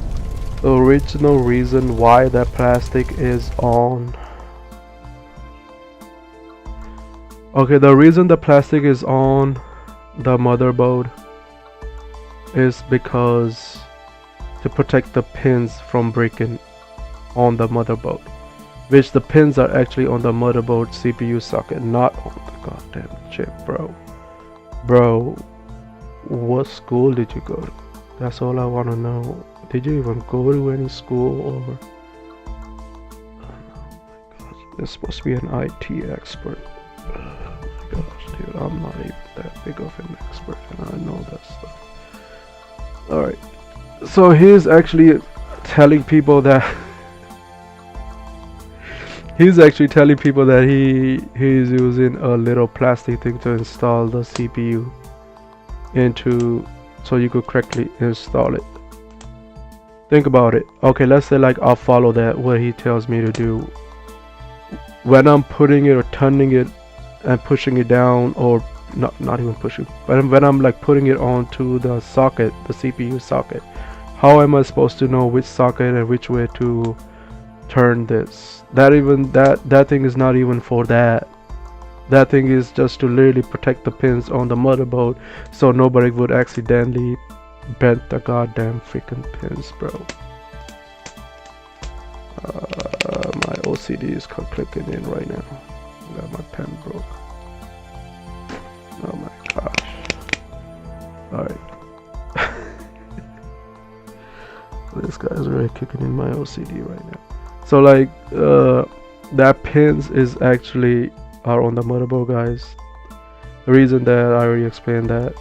original reason why that plastic is on. Okay, the reason the plastic is on the motherboard is because to protect the pins from breaking on the motherboard, which the pins are actually on the motherboard CPU socket, not on the goddamn chip, bro. Bro, what school did you go to? That's all I want to know. Did you even go to any school, or... Oh my gosh, you're supposed to be an IT expert. Oh my gosh, dude, I'm not even that big of an expert, and I know that stuff. Alright, so he's actually telling people that he's using a little plastic thing to install the CPU into, so you could correctly install it. Think about it. Okay, let's say like I'll follow that, what he tells me to do. When I'm putting it or turning it and pushing it down, or not even pushing, but when I'm like putting it onto the socket, the CPU socket, how am I supposed to know which socket and which way to turn this? That thing is not even for that. That thing is just to literally protect the pins on the motherboard so nobody would accidentally bend the goddamn freaking pins, bro. My OCD is clicking in right now. My pen broke. Oh my gosh. Alright. This guy's really kicking in my OCD right now. So like that pins is actually are on the motherboard, guys. The reason that I already explained that.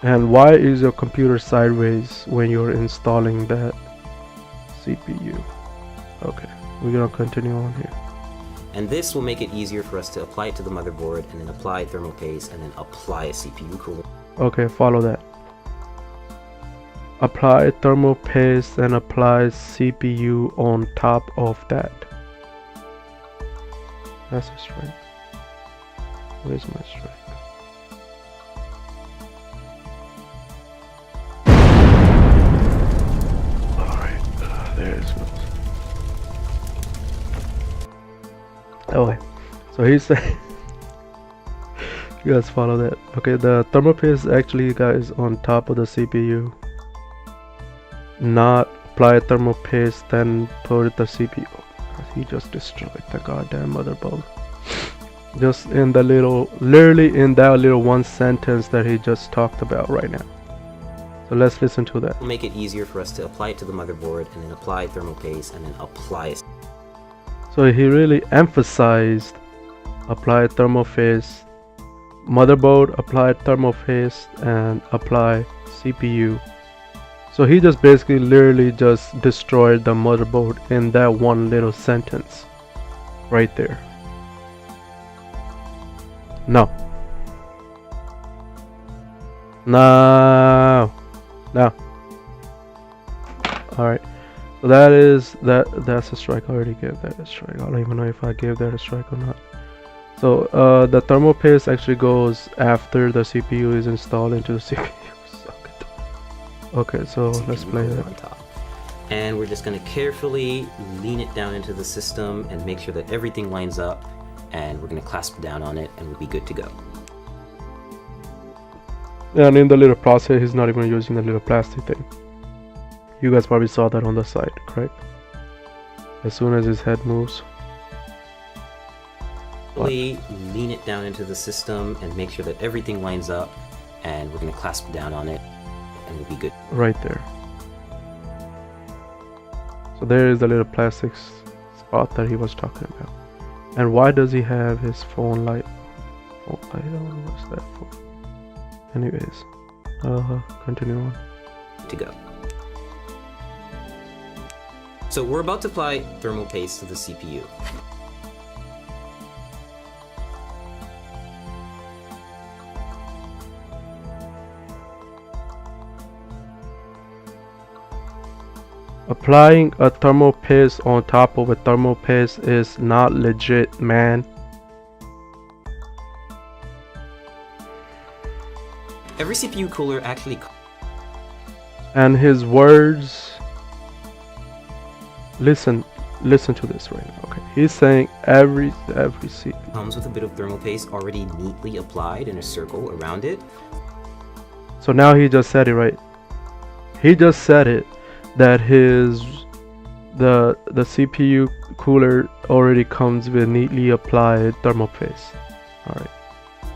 And why is your computer sideways when you're installing that CPU? Okay, we're gonna continue on here. And this will make it easier for us to apply it to the motherboard, and then apply thermal paste, and then apply a CPU cooler. Okay, follow that. Apply thermal paste and apply CPU on top of that. That's a strike. Where's my strike? Alright, there it goes. Okay, so he's saying you guys follow that. Okay, the thermal paste actually, guys, on top of the CPU. Not apply thermal paste, then put the CPU. He just destroyed the goddamn motherboard. Just in the literally in that little one sentence that he just talked about right now. So let's listen to that. It'll make it easier for us to apply it to the motherboard, and then apply thermal paste, and then apply it. So he really emphasized apply thermal paste, motherboard, apply thermal paste, and apply CPU So he just basically literally just destroyed the motherboard in that one little sentence right there. No. No. No. Alright. So that's a strike. I already gave that a strike. I don't even know if I gave that a strike or not. So the thermal paste actually goes after the CPU is installed into the CPU socket. Okay, so let's play that. On top. And we're just going to carefully lean it down into the system and make sure that everything lines up, and we're going to clasp down on it and we'll be good to go. And in the little process, he's not even using the little plastic thing. You guys probably saw that on the side, correct? As soon as his head moves. Lean it down into the system and make sure that everything lines up, and we're going to clasp down on it and we'll be good. Right there. So there is the little plastic spot that he was talking about. And why does he have his phone light? Oh, I don't know what's that for. Anyways, continue on. To go. So we're about to apply thermal paste to the CPU. Applying a thermal paste on top of a thermal paste is not legit, man. Every CPU cooler actually... And his words... Listen to this right now, okay? He's saying every CPU comes with a bit of thermal paste already neatly applied in a circle around it. So now he just said it, right? He just said it, that the CPU cooler already comes with neatly applied thermal paste. All right.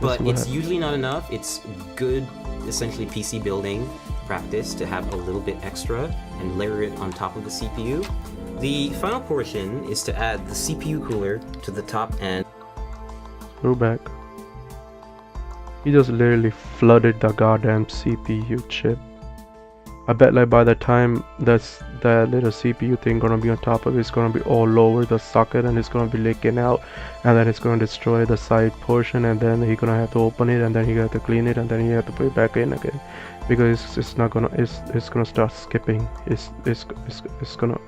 But it's usually not enough. It's good, essentially PC building practice to have a little bit extra and layer it on top of the CPU. The final portion is to add the CPU cooler to the top and... Screw back. He just literally flooded the goddamn CPU chip. I bet like by the time that little CPU thing gonna be on top of it, it's gonna be all over the socket and it's gonna be leaking out, and then it's gonna destroy the side portion, and then he's gonna have to open it, and then he have to clean it, and then he have to put it back in again, because it's gonna start skipping. It's gonna...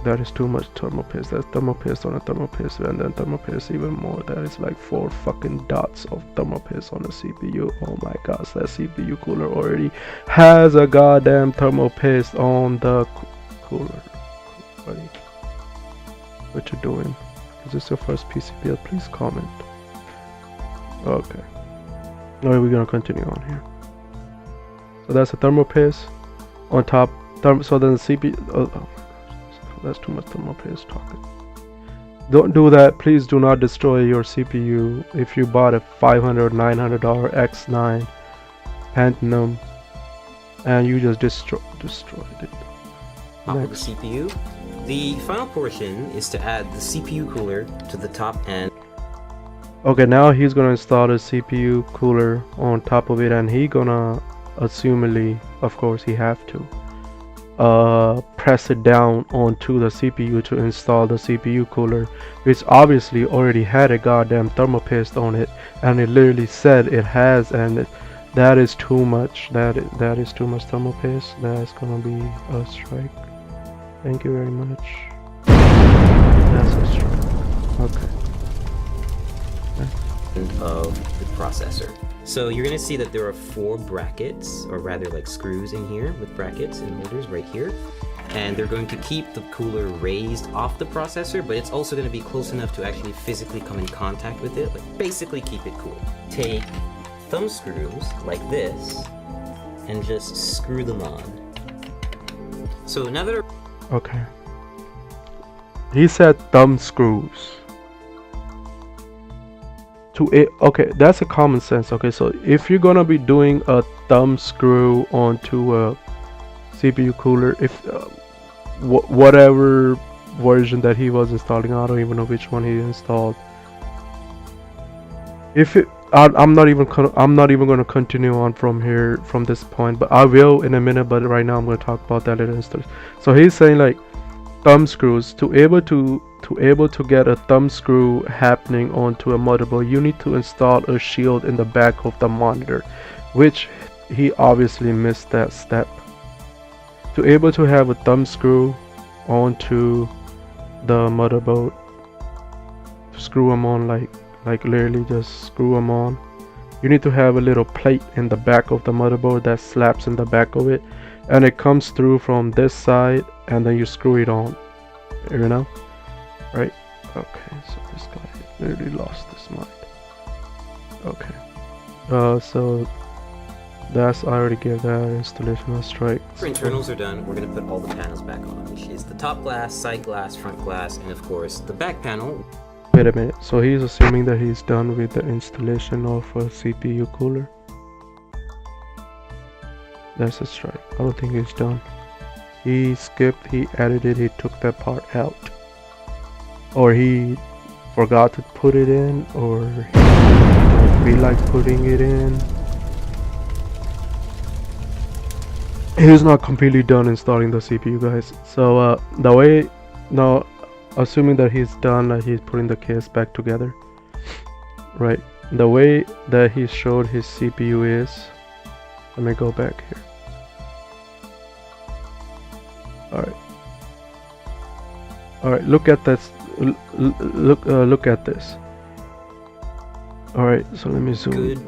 That is too much thermal paste. That's thermal paste on a thermal paste, and then thermal paste even more. That is like 4 fucking dots of thermal paste on the CPU. Oh my gosh, that CPU cooler already has a goddamn thermal paste on the cooler. Buddy, what you doing? Is this your first PC build? Please comment. Okay. Alright, we're gonna continue on here. So that's a thermal paste on top. So then the CPU. That's too much thermal paste talking. Don't do that. Please do not destroy your CPU. If you bought a $500 or $900 X9 Pentium and you just destroyed it. Top of the CPU. The final portion is to add the CPU cooler to the top and... Okay, now he's gonna install the CPU cooler on top of it, and he gonna, assumedly, of course he have to, press it down onto the CPU to install the CPU cooler, which obviously already had a goddamn thermal paste on it, and it literally said it has, and that is too much. That is too much thermal paste. That's gonna be a strike. Thank you very much. That's a strike. Okay. Of the processor. So you're going to see that there are 4 brackets, or rather like screws in here with brackets and holders right here. And they're going to keep the cooler raised off the processor, but it's also going to be close enough to actually physically come in contact with it, like basically keep it cool. Take thumb screws like this and just screw them on. So now that... Okay. He said thumb screws. To it, okay, that's a common sense. Okay, so if you're gonna be doing a thumb screw onto a CPU cooler, if whatever version that he was installing, I don't even know which one he installed. If it, I'm not even going to continue on from here, from this point, but I will in a minute. But right now I'm going to talk about that little instance. So he's saying like thumb screws, to able to get a thumb screw happening onto a motherboard, you need to install a shield in the back of the monitor, which he obviously missed that step. To able to have a thumb screw onto the motherboard, to screw them on, like literally just screw them on, you need to have a little plate in the back of the motherboard that slaps in the back of it, and it comes through from this side, and then you screw it on, you know, right? Okay, so this guy literally lost his mind. Okay, so that's, I already gave that installation a strike. Our internals are done. We're going to put all the panels back on, which is the top glass, side glass, front glass, and of course the back panel. Wait a minute, so he's assuming that he's done with the installation of a CPU cooler? That's a strike. I don't think he's done. He skipped, he edited, he took that part out. Or he forgot to put it in, or he don't feel like putting it in. He's not completely done installing the CPU, guys. So the way, now assuming that he's done, he's putting the case back together, right? The way that he showed his CPU is, let me go back here. All right, look at this. Look at this. All right, so let me zoom. Good.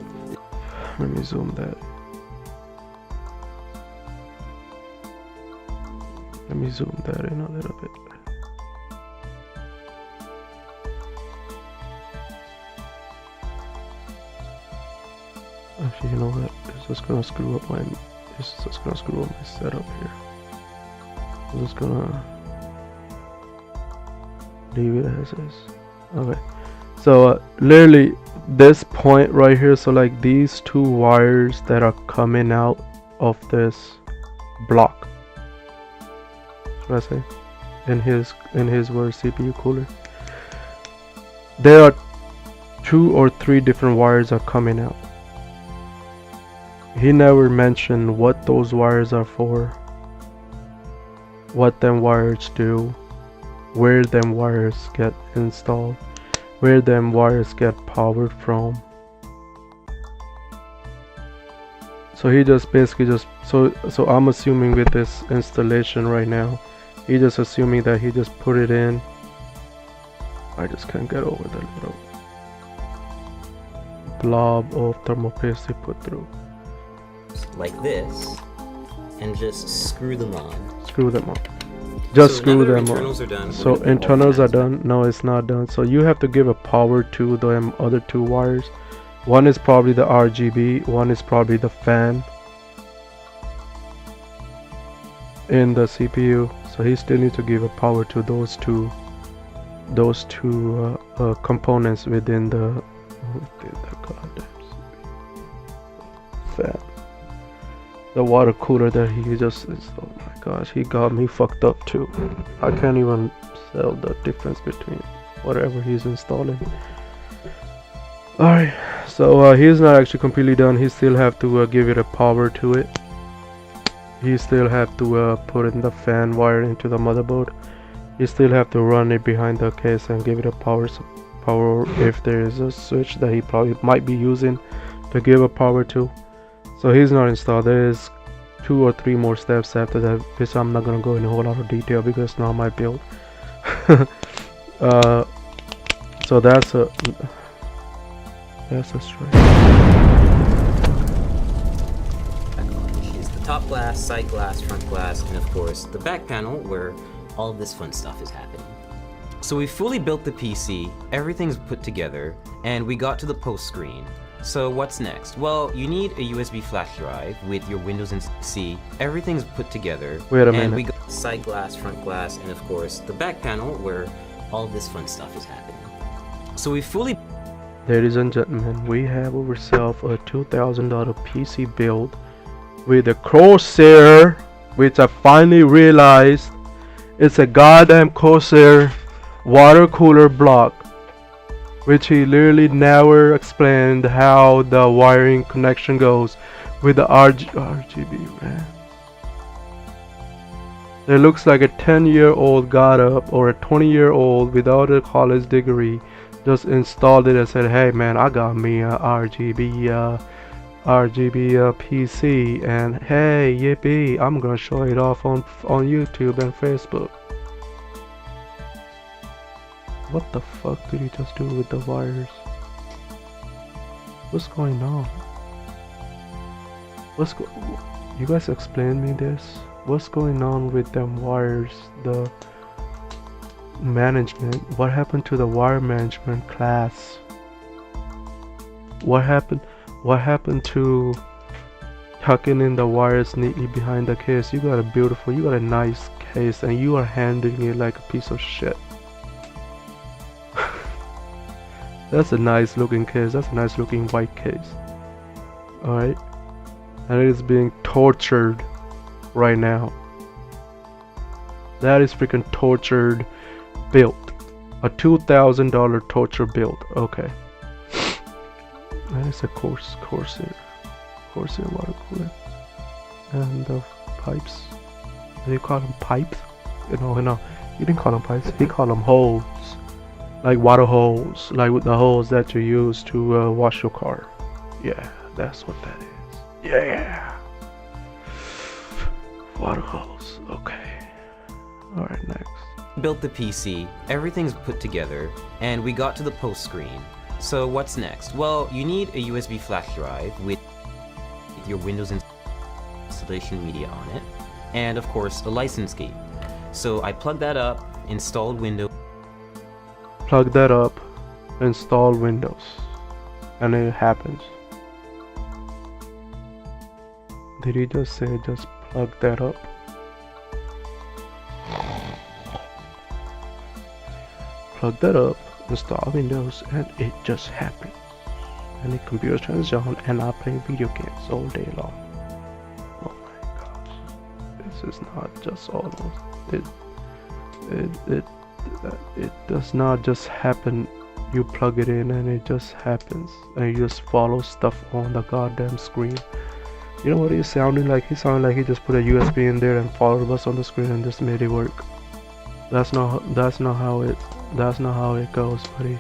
Let me zoom that. Let me zoom that in a little bit. Actually, you know what? It's just gonna screw up my. It's just gonna screw up my setup here. I'm just gonna leave it as is. Okay. So literally this point right here. So like these two wires that are coming out of this block. What should I say? In his word, CPU cooler. There are 2 or 3 different wires are coming out. He never mentioned what those wires are for, what them wires do, where them wires get installed, where them wires get powered from. So he just basically just, so I'm assuming with this installation right now, he just assuming that he just put it in. I just can't get over the little blob of thermal paste he put through. Like this, and just screw them on. Screw them on. Just so screw them internals on. Are done, so internals are done. No, it's not done. So you have to give a power to the other 2 wires. One is probably the RGB. One is probably the fan in the CPU. So he still needs to give a power to those two components within the goddamn fan. The water cooler that he just is, oh my gosh, he got me fucked up too. I can't even tell the difference between whatever he's installing. Alright, so he's not actually completely done. He still have to give it a power to it. He still have to put in the fan wire into the motherboard. You still have to run it behind the case and give it a power if there is a switch that he probably might be using to give a power to. So he's not installed. There is 2 or 3 more steps after that, which I'm not gonna go in a whole lot of detail because it's not my build. So that's a strike. Is the top glass, side glass, front glass, and of course the back panel where all of this fun stuff is happening. So we fully built the PC, everything's put together, and we got to the post screen. So what's next? Well, you need a USB flash drive with your Windows and C. Everything's put together. Wait a minute. And we got side glass, front glass, and of course the back panel where all this fun stuff is happening. So we fully... Ladies and gentlemen, we have ourselves a $2,000 PC build with a Corsair, which I finally realized it's a goddamn Corsair water cooler block. which he literally never explained how the wiring connection goes with the RGB, man. It looks like a 10-year-old got up, or a 20-year-old without a college degree just installed it and said, hey man, I got me a RGB PC, and hey, yippee, I'm gonna show it off on YouTube and Facebook. What the fuck did he just do with the wires? What's going on? You guys explain me this? What's going on with them wires? The management. What happened to the wire management class? What happened? What happened to tucking in the wires neatly behind the case? You got a nice case, and you are handling it like a piece of shit. That's a nice looking case. That's a nice looking white case. Alright. And it is being tortured right now. That is freaking tortured built. A $2,000 torture build. Okay. That is a Corsair water cooler. And the pipes. Do you call them pipes? No, you didn't call them pipes. He called them holes. Like water holes. Like with the holes that you use to wash your car. Yeah, that's what that is. Yeah. Water holes. Okay. Alright, next. Built the PC, everything's put together, and we got to the post screen. So what's next? Well, you need a USB flash drive with your Windows installation media on it, and of course a license key. So I plugged that up, installed Windows. Plug that up, install Windows, and it happens. Did he just say just plug that up? Plug that up, install Windows, and it just happens. And the computer turns on, and I play video games all day long. Oh my gosh, this is not just almost it does not just happen. You plug it in and it just happens, and you just follow stuff on the goddamn screen. You know what he's sounding like? He sounded like he just put a USB in there and followed us on the screen and just made it work. That's not how it goes, buddy.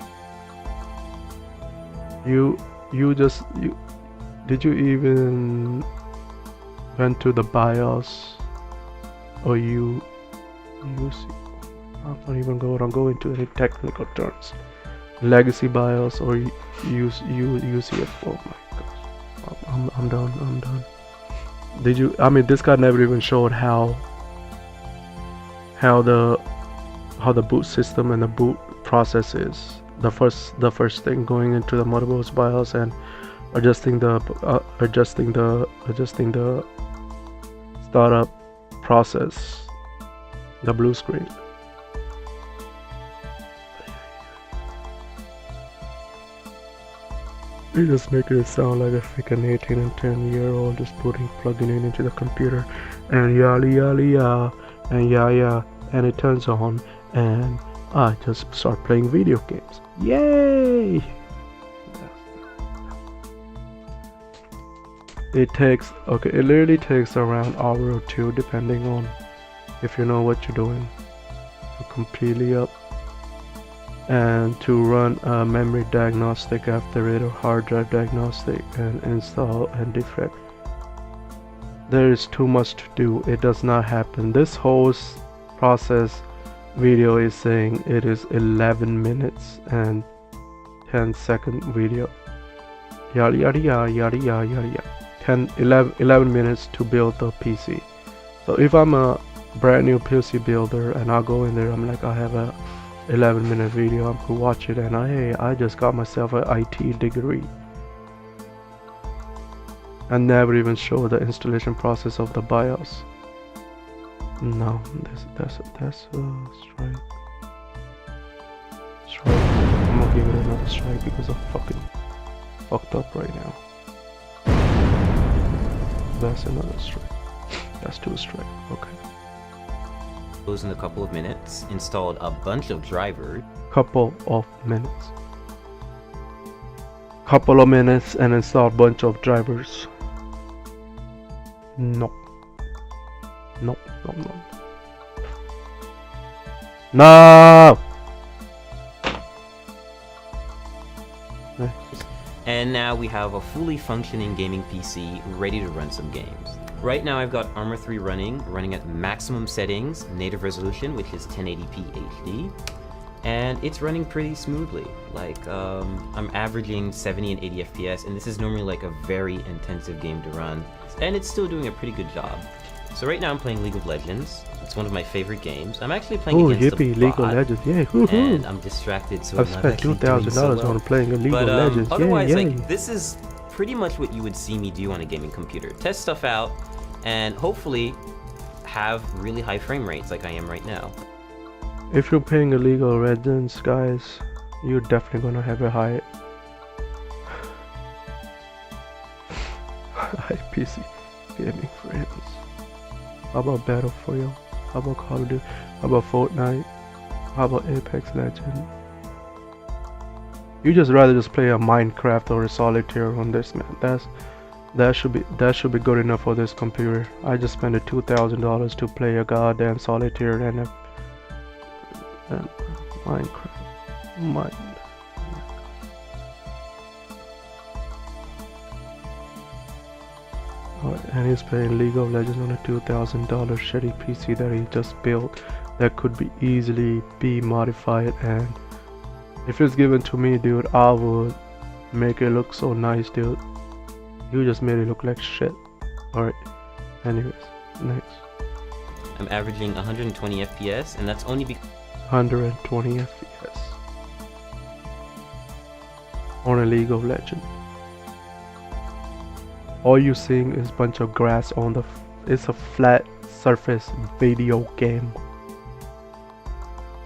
Did you even went to the BIOS, or you see? I'm not even going to go into any technical terms. Legacy BIOS or UCF. Oh my gosh, I'm done. Did you? I mean, this guy never even showed how the boot system and the boot process is. The first thing, going into the motherboard's BIOS and adjusting the startup process, the blue screen. You're just making it sound like a freaking 18 and 10-year-old just plugging it into the computer, and yeah, and it turns on, and I just start playing video games. Yay! It literally takes around an hour or two, depending on if you know what you're doing, to completely up, and to run a memory diagnostic after it, or hard drive diagnostic, and install and defect. There is too much to do. It does not happen. This whole process video is saying it is 11 minutes and 10-second video. Yada yada yada yada yada yada. 11 minutes to build the PC. So if I'm a brand new PC builder and I go in there, I'm like, I have a 11-minute video, I could watch it, and hey, I just got myself an IT degree, and never even show the installation process of the BIOS. No, that's a strike. I'm gonna give it another strike because I'm fucking fucked up right now. That's another strike. That's two strikes. Okay. In a couple of minutes, installed a bunch of drivers. Couple of minutes. couple of minutes and install a bunch of drivers. No. No, no, no. No! Nice. And now we have a fully functioning gaming PC ready to run some games. Right now I've got Armor 3 running at maximum settings, native resolution, which is 1080p HD. And it's running pretty smoothly. Like, I'm averaging 70 and 80 FPS, and this is normally like a very intensive game to run. And it's still doing a pretty good job. So right now I'm playing League of Legends. It's one of my favorite games. I'm actually playing against a bot, League of Legends, yeah, and I'm distracted, so I've I'm not spent actually doing $2,000 so well. on playing a League of But Legends, otherwise, yeah. like, this is pretty much what you would see me do on a gaming computer. Test stuff out, and hopefully have really high frame rates like I am right now. If you're playing a League of Legends, guys, you're definitely gonna have a high PC gaming frames. How about Battlefield? How about Call of Duty? How about Fortnite? How about Apex Legends? You just rather just play a Minecraft or a Solitaire on this, man. That should be good enough for this computer. I just spent $2,000 to play a goddamn Solitaire and Minecraft. And he's playing League of Legends on a $2,000 shitty PC that he just built that could be easily be modified, and if it's given to me, dude, I would make it look so nice, dude. You just made it look like shit. Alright, anyways, next. I'm averaging 120 FPS, and that's only because 120 FPS on a League of Legends. All you seeing is bunch of grass on the it's a flat surface video game.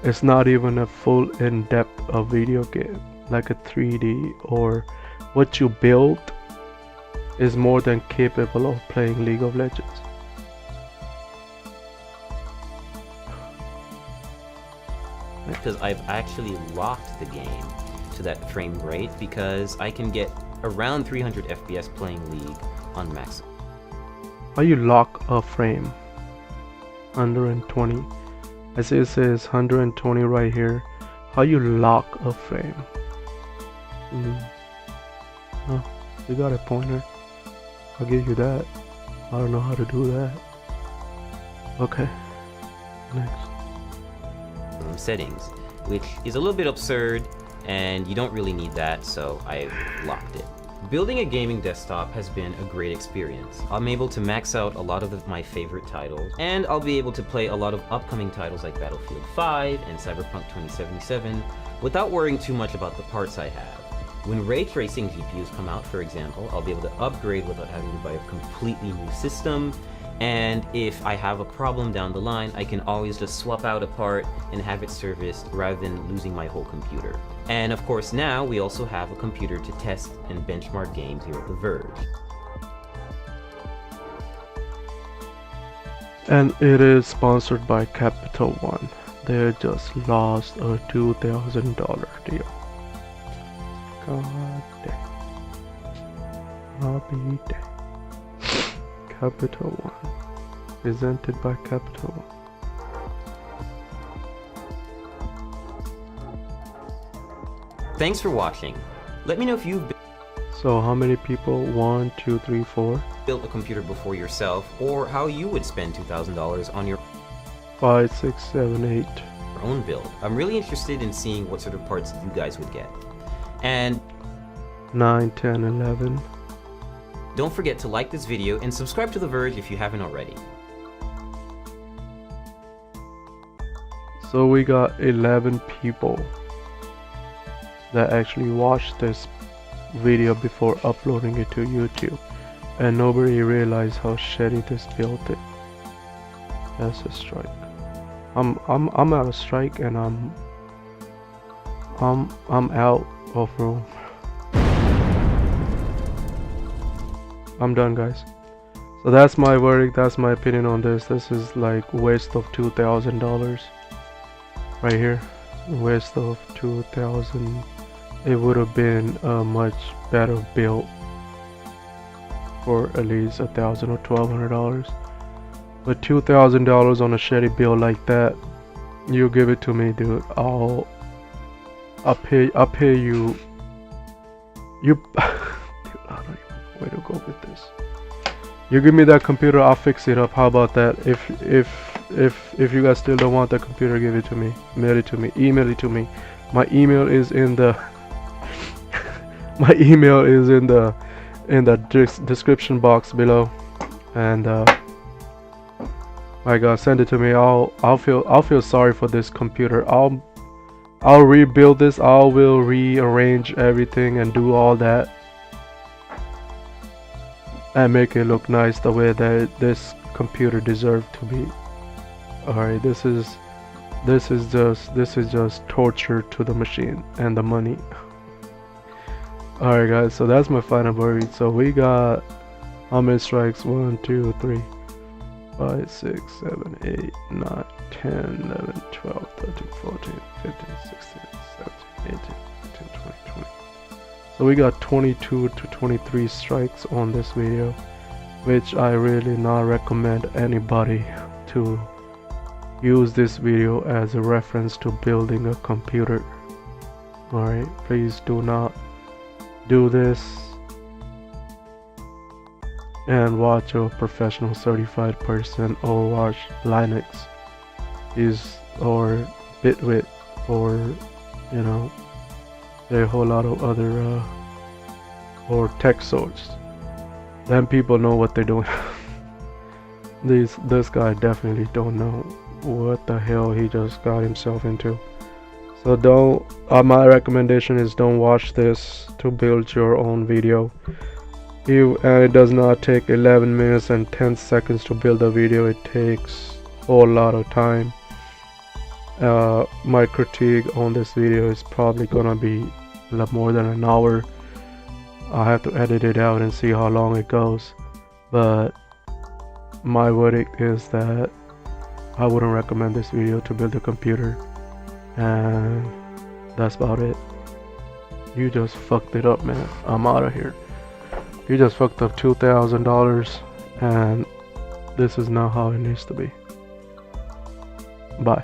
It's not even a full in-depth of video game like a 3D, or what you build is more than capable of playing League of Legends. because I've actually locked the game to that frame rate, because I can get around 300 FPS playing League on max. How you lock a frame? 120. I see it says 120 right here. How you lock a frame? Oh, you got a pointer. I'll give you that. I don't know how to do that. Okay. Next. Settings, which is a little bit absurd, and you don't really need that, so I locked it. Building a gaming desktop has been a great experience. I'm able to max out a lot of my favorite titles, and I'll be able to play a lot of upcoming titles like Battlefield 5 and Cyberpunk 2077 without worrying too much about the parts I have. When ray tracing GPUs come out, for example, I'll be able to upgrade without having to buy a completely new system. And if I have a problem down the line, I can always just swap out a part and have it serviced rather than losing my whole computer. And of course now we also have a computer to test and benchmark games here at The Verge. And it is sponsored by Capital One. They just lost a $2,000 deal. God damn. I'll be damned. Capital One. Presented by Capital One. Thanks for watching. Let me know if you've So how many people? 1, 2, 3, 4. built a computer before yourself, or how you would spend $2,000 on your 5, 6, 7, 8. own build. I'm really interested in seeing what sort of parts you guys would get. And 9, 10, 11. don't forget to like this video and subscribe to The Verge if you haven't already. So we got 11 people that actually watched this video before uploading it to YouTube, and nobody realized how shitty this build is. That's a strike. I'm out of strike, and I'm out of room. I'm done, guys. So that's my verdict. That's my opinion on this. This is like waste of $2,000 right here. Waste of $2,000 it would have been a much better build for at least $1,000 or $1,200. But $2,000 on a shitty build like that, you give it to me, dude. I'll pay you. Dude, I don't even know where to go with this. You give me that computer, I'll fix it up. How about that? If you guys still don't want the computer, give it to me. Mail it to me. Email it to me. My email is in the my email is in the description box below. And my God, send it to me. I'll feel sorry for this computer. I'll rebuild this. I will rearrange everything and do all that and make it look nice the way that this computer deserved to be. Alright, this is just torture to the machine and the money. Alright guys, so that's my final verdict. So we got how many strikes? 1, 2, 3, 5, 6, 7, 8, 9, 10, 11, 12, 13, 14, 15, 16, 17, 18, 19, 20, 20. So we got 22 to 23 strikes on this video, which I really not recommend anybody to use this video as a reference to building a computer. Alright, please do not do this and watch a professional certified person, or watch Linux or Bitwit, or you know, a whole lot of other or tech source. Then people know what they're doing. This guy definitely don't know what the hell he just got himself into. So don't, my recommendation is don't watch this to build your own video. And it does not take 11 minutes and 10 seconds to build a video. It takes a whole lot of time. My critique on this video is probably gonna be a lot more than an hour. I have to edit it out and see how long it goes, but my verdict is that I wouldn't recommend this video to build a computer, and that's about it. You just fucked it up, man. I'm out of here. You just fucked up $2,000, and this is not how it needs to be. Bye.